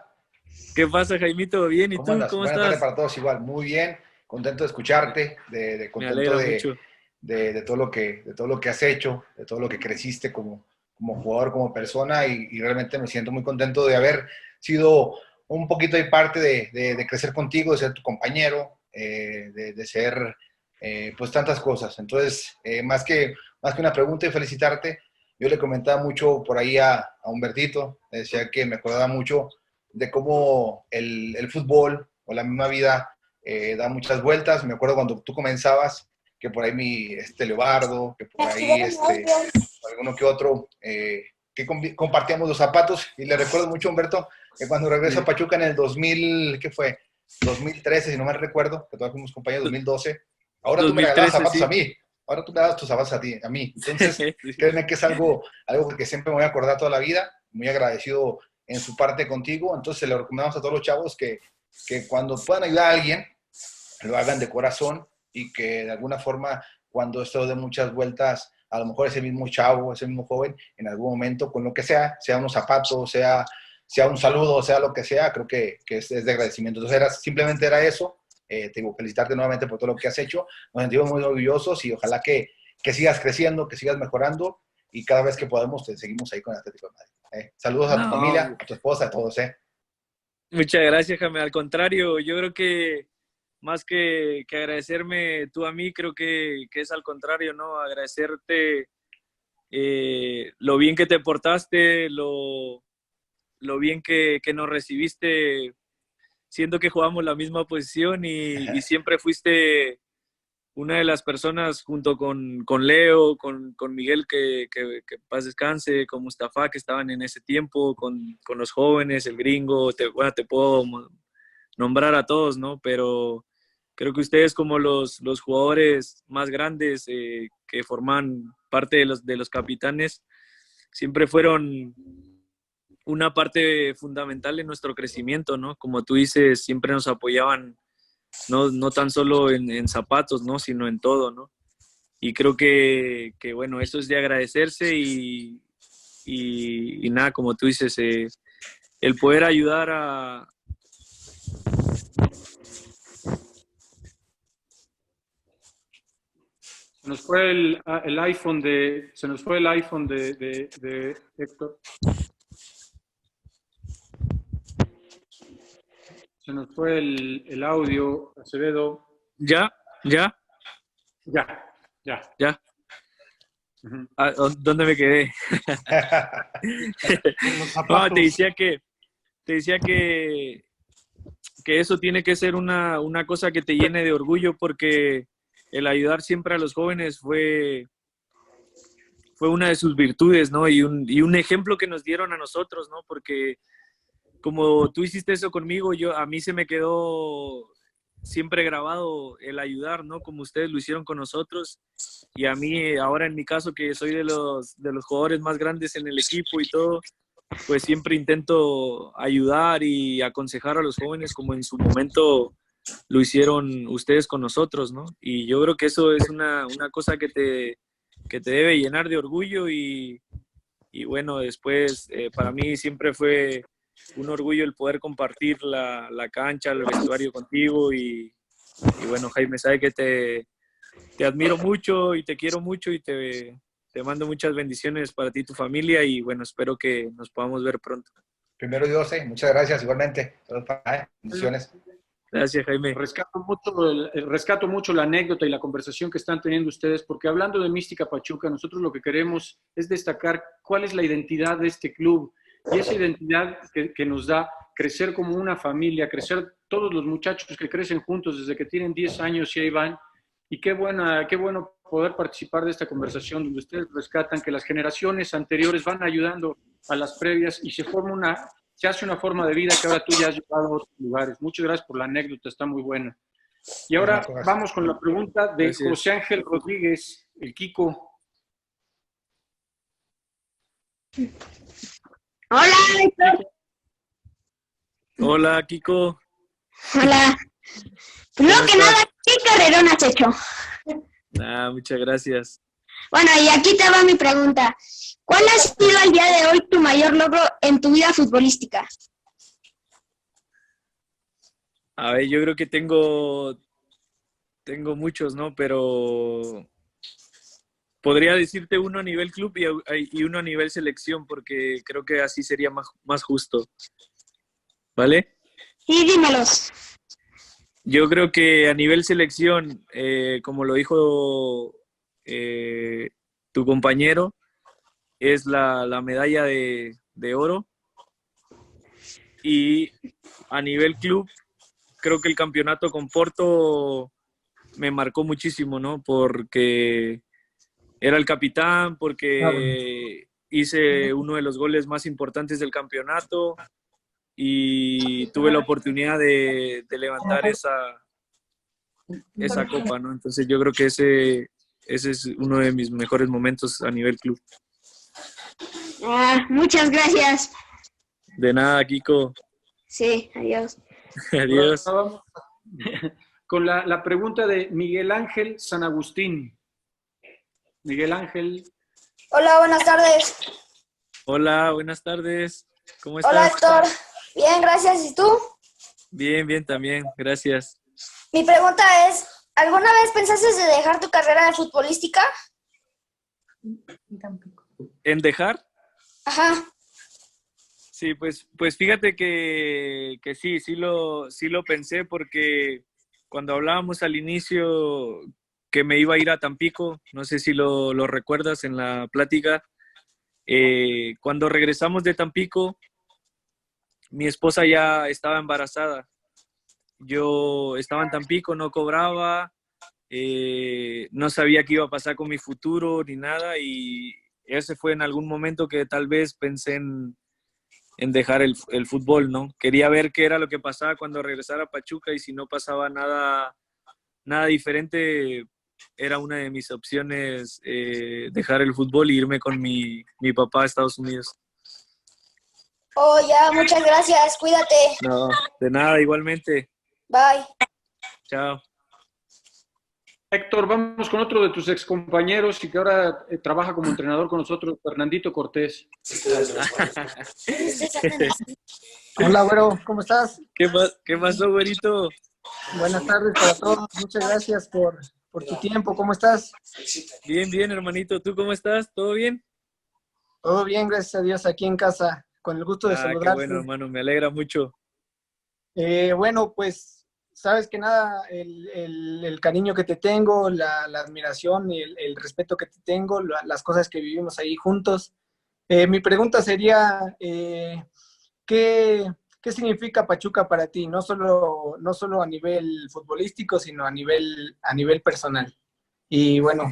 ¿Qué pasa, Jaimito? Bien, ¿y ¿Cómo tú? andas? ¿Cómo Buenas estás? tardes para todos, igual, muy bien, contento de escucharte, Me contento alegra mucho. de todo lo que has hecho, de todo lo que creciste como jugador, como persona, y realmente me siento muy contento de haber sido un poquito de parte de crecer contigo, de ser tu compañero, de ser pues tantas cosas. Entonces, más que una pregunta y felicitarte, yo le comentaba mucho por ahí a Humbertito, le decía que me acordaba mucho de cómo el fútbol o la misma vida da muchas vueltas. Me acuerdo cuando tú comenzabas, que por ahí Leobardo, que por ahí alguno que otro, compartíamos los zapatos. Y le recuerdo mucho a Humberto que cuando regresó a Pachuca en el 2000, ¿qué fue? 2013, si no mal recuerdo, que todavía fuimos compañeros, 2012. Ahora tú me regalabas 2013, zapatos sí. a mí. Ahora tú me das tus zapatos a mí. Entonces, créeme que es algo que siempre me voy a acordar toda la vida. Muy agradecido en su parte contigo. Entonces, le recomendamos a todos los chavos que cuando puedan ayudar a alguien, lo hagan de corazón y que de alguna forma, cuando esto dé muchas vueltas, a lo mejor ese mismo chavo, ese mismo joven, en algún momento, con lo que sea unos zapatos, sea un saludo, sea lo que sea, creo que es de agradecimiento. Entonces, simplemente era eso. Te digo, felicitarte nuevamente por todo lo que has hecho. Nos sentimos muy orgullosos y ojalá que sigas creciendo, que sigas mejorando y cada vez que podamos te seguimos ahí con el Atlético de Madrid. Saludos a tu familia, a tu esposa, a todos. Muchas gracias, Jaime. Al contrario, yo creo que más que agradecerme tú a mí, creo que es al contrario, ¿no? Agradecerte lo bien que te portaste, lo bien que nos recibiste, siendo que jugamos la misma posición y siempre fuiste una de las personas junto con Leo, con Miguel, que paz descanse, con Mustafa, que estaban en ese tiempo, con los jóvenes, el gringo, te puedo nombrar a todos, ¿no? Pero creo que ustedes como los jugadores más grandes que forman parte de los capitanes, siempre fueron una parte fundamental en nuestro crecimiento, ¿no? Como tú dices, siempre nos apoyaban, no tan solo en zapatos, ¿no? Sino en todo, ¿no? Y creo que bueno, eso es de agradecerse y nada, como tú dices, el poder ayudar a... Se nos fue el iPhone de Héctor. Se nos fue el audio, Acevedo. ¿Ya? Ya. Uh-huh. ¿Dónde me quedé? No, te decía que eso tiene que ser una cosa que te llene de orgullo, porque el ayudar siempre a los jóvenes fue una de sus virtudes, ¿no? Y un ejemplo que nos dieron a nosotros, ¿no? Porque como tú hiciste eso conmigo, a mí se me quedó siempre grabado el ayudar, ¿no? Como ustedes lo hicieron con nosotros. Y a mí, ahora en mi caso, que soy de los jugadores más grandes en el equipo y todo, pues siempre intento ayudar y aconsejar a los jóvenes como en su momento lo hicieron ustedes con nosotros, ¿no? Y yo creo que eso es una cosa que te debe llenar de orgullo y bueno, después para mí siempre fue un orgullo el poder compartir la cancha, el vestuario contigo y bueno, Jaime, sabe que te admiro mucho y te quiero mucho y te mando muchas bendiciones para ti y tu familia y bueno, espero que nos podamos ver pronto. Primero Dios, muchas gracias igualmente. Bendiciones. Gracias, Jaime. Rescato mucho la anécdota y la conversación que están teniendo ustedes, porque hablando de Mística Pachuca, nosotros lo que queremos es destacar cuál es la identidad de este club y esa identidad que nos da crecer como una familia, crecer todos los muchachos que crecen juntos desde que tienen 10 años y ahí van. Y qué bueno poder participar de esta conversación donde ustedes rescatan que las generaciones anteriores van ayudando a las previas y se hace una forma de vida que ahora tú ya has llevado a otros lugares. Muchas gracias por la anécdota, está muy buena. Y ahora vamos con la pregunta de José Ángel Rodríguez, el Kiko. Hola, Héctor. Hola, Kiko. Hola. Primero que nada, ¿qué carrerón has hecho? Muchas gracias. Bueno, y aquí te va mi pregunta. ¿Cuál ha sido al día de hoy tu mayor logro en tu vida futbolística? A ver, yo creo que tengo muchos, ¿no? Pero podría decirte uno a nivel club y uno a nivel selección, porque creo que así sería más justo. ¿Vale? Sí, dímelos. Yo creo que a nivel selección, como lo dijo tu compañero, es la medalla de oro. Y a nivel club, creo que el campeonato con Porto me marcó muchísimo, ¿no? Porque era el capitán, porque hice uno de los goles más importantes del campeonato y tuve la oportunidad de levantar esa copa, ¿no? Entonces yo creo que ese es uno de mis mejores momentos a nivel club. Muchas gracias. De nada, Kiko. Sí, adiós. Adiós. Con la pregunta de Miguel Ángel San Agustín. Miguel Ángel. Hola, buenas tardes. Hola, buenas tardes. ¿Cómo estás? Hola, Héctor. Bien, gracias. ¿Y tú? Bien, también. Gracias. Mi pregunta es, ¿alguna vez pensaste de dejar tu carrera de futbolística? ¿En dejar? Ajá. Sí, pues fíjate que sí lo pensé, porque cuando hablábamos al inicio que me iba a ir a Tampico, no sé si lo recuerdas en la plática, cuando regresamos de Tampico, mi esposa ya estaba embarazada. Yo estaba en Tampico, no cobraba, no sabía qué iba a pasar con mi futuro ni nada, y ese fue en algún momento que tal vez pensé en dejar el fútbol, ¿no? Quería ver qué era lo que pasaba cuando regresara a Pachuca, y si no pasaba nada diferente, era una de mis opciones dejar el fútbol e irme con mi papá a Estados Unidos. Oh, ya, muchas gracias. Cuídate. No, de nada, igualmente. Bye. Chao. Héctor, vamos con otro de tus excompañeros y que ahora trabaja como entrenador con nosotros, Fernandito Cortés. Hola, güero, ¿cómo estás? ¿Qué pasó, güerito? Buenas tardes para todos. Muchas gracias por tu tiempo. ¿Cómo estás? Bien, hermanito. ¿Tú cómo estás? ¿Todo bien? Todo bien, gracias a Dios, aquí en casa. Con el gusto de saludarte. Qué bueno, hermano. Me alegra mucho. Bueno, pues, sabes que nada, el cariño que te tengo, la admiración y el respeto que te tengo, las cosas que vivimos ahí juntos. Mi pregunta sería, ¿qué significa Pachuca para ti? No solo a nivel futbolístico, sino a nivel personal. Y bueno,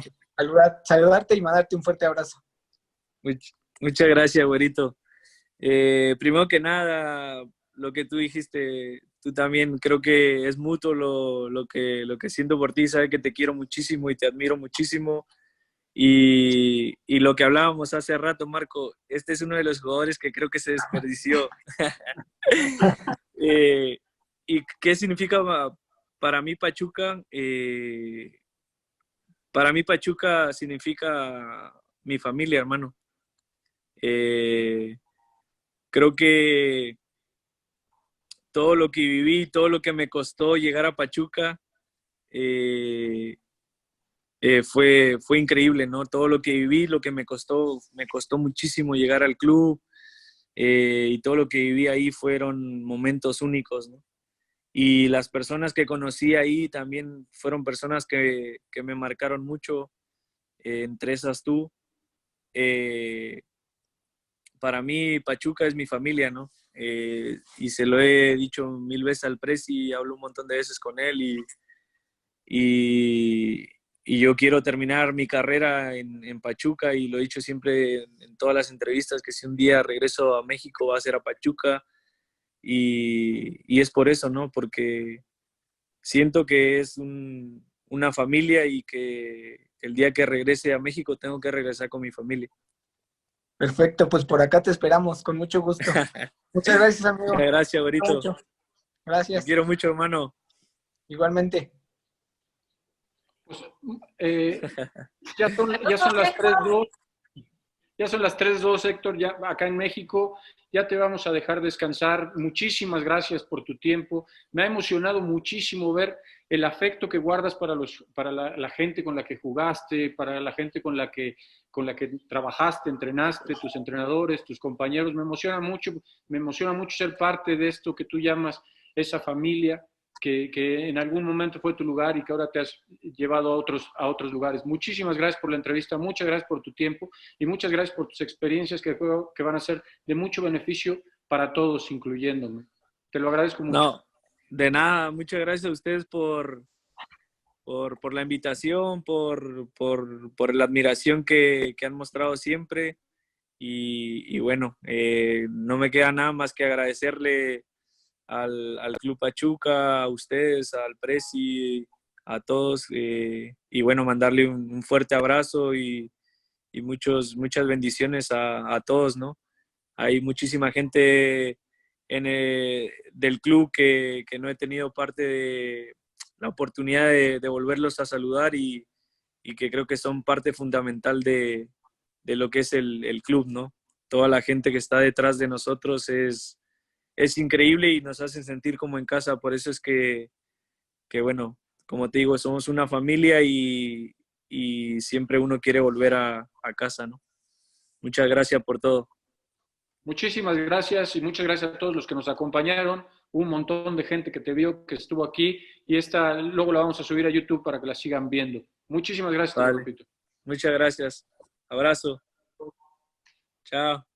saludarte y mandarte un fuerte abrazo. Muchas gracias, güerito. Primero que nada, lo que tú dijiste, tú también, creo que es mutuo lo que siento por ti. Sabes que te quiero muchísimo y te admiro muchísimo. Y lo que hablábamos hace rato, Marco, este es uno de los jugadores que creo que se desperdició. ¿Y qué significa para mí Pachuca? Para mí Pachuca significa mi familia, hermano. Creo que todo lo que viví, todo lo que me costó llegar a Pachuca, fue increíble, ¿no? Todo lo que viví, lo que me costó muchísimo llegar al club, y todo lo que viví ahí fueron momentos únicos, ¿no? Y las personas que conocí ahí también fueron personas que me marcaron mucho, entre esas tú. Para mí Pachuca es mi familia, ¿no? Y se lo he dicho 1000 veces al Presi, hablo un montón de veces con él y, y yo quiero terminar mi carrera en Pachuca y lo he dicho siempre en todas las entrevistas que si un día regreso a México va a ser a Pachuca y es por eso, ¿no? Porque siento que es una familia y que el día que regrese a México tengo que regresar con mi familia. Perfecto, pues por acá te esperamos, con mucho gusto. Muchas gracias, amigo. Muchas gracias, Gorito. Mucho. Te Gracias. quiero mucho, hermano. Igualmente. Pues, ya son las 3:02. Ya son las 3:02, Héctor, ya acá en México. Ya te vamos a dejar descansar. Muchísimas gracias por tu tiempo. Me ha emocionado muchísimo ver el afecto que guardas para la gente con la que jugaste, para la gente con la que trabajaste, entrenaste, tus entrenadores, tus compañeros. Me emociona mucho ser parte de esto que tú llamas esa familia. Que en algún momento fue tu lugar y que ahora te has llevado a otros lugares. Muchísimas gracias por la entrevista, muchas gracias por tu tiempo y muchas gracias por tus experiencias que van a ser de mucho beneficio para todos, incluyéndome. Te lo agradezco mucho. No, de nada. Muchas gracias a ustedes por la invitación, por la admiración que han mostrado siempre. Y bueno, no me queda nada más que agradecerle al Club Pachuca, a ustedes, al Presi, a todos, y bueno, mandarle un fuerte abrazo y muchas bendiciones a todos, ¿no? Hay muchísima gente del club que no he tenido parte de la oportunidad de volverlos a saludar y que creo que son parte fundamental de lo que es el club, ¿no? Toda la gente que está detrás de nosotros es increíble y nos hacen sentir como en casa. Por eso es que bueno, como te digo, somos una familia y siempre uno quiere volver a casa, ¿no? Muchas gracias por todo. Muchísimas gracias y muchas gracias a todos los que nos acompañaron. Un montón de gente que te vio, que estuvo aquí y luego la vamos a subir a YouTube para que la sigan viendo. Muchísimas gracias, Vale. te lo repito. Muchas gracias. Abrazo. Chao.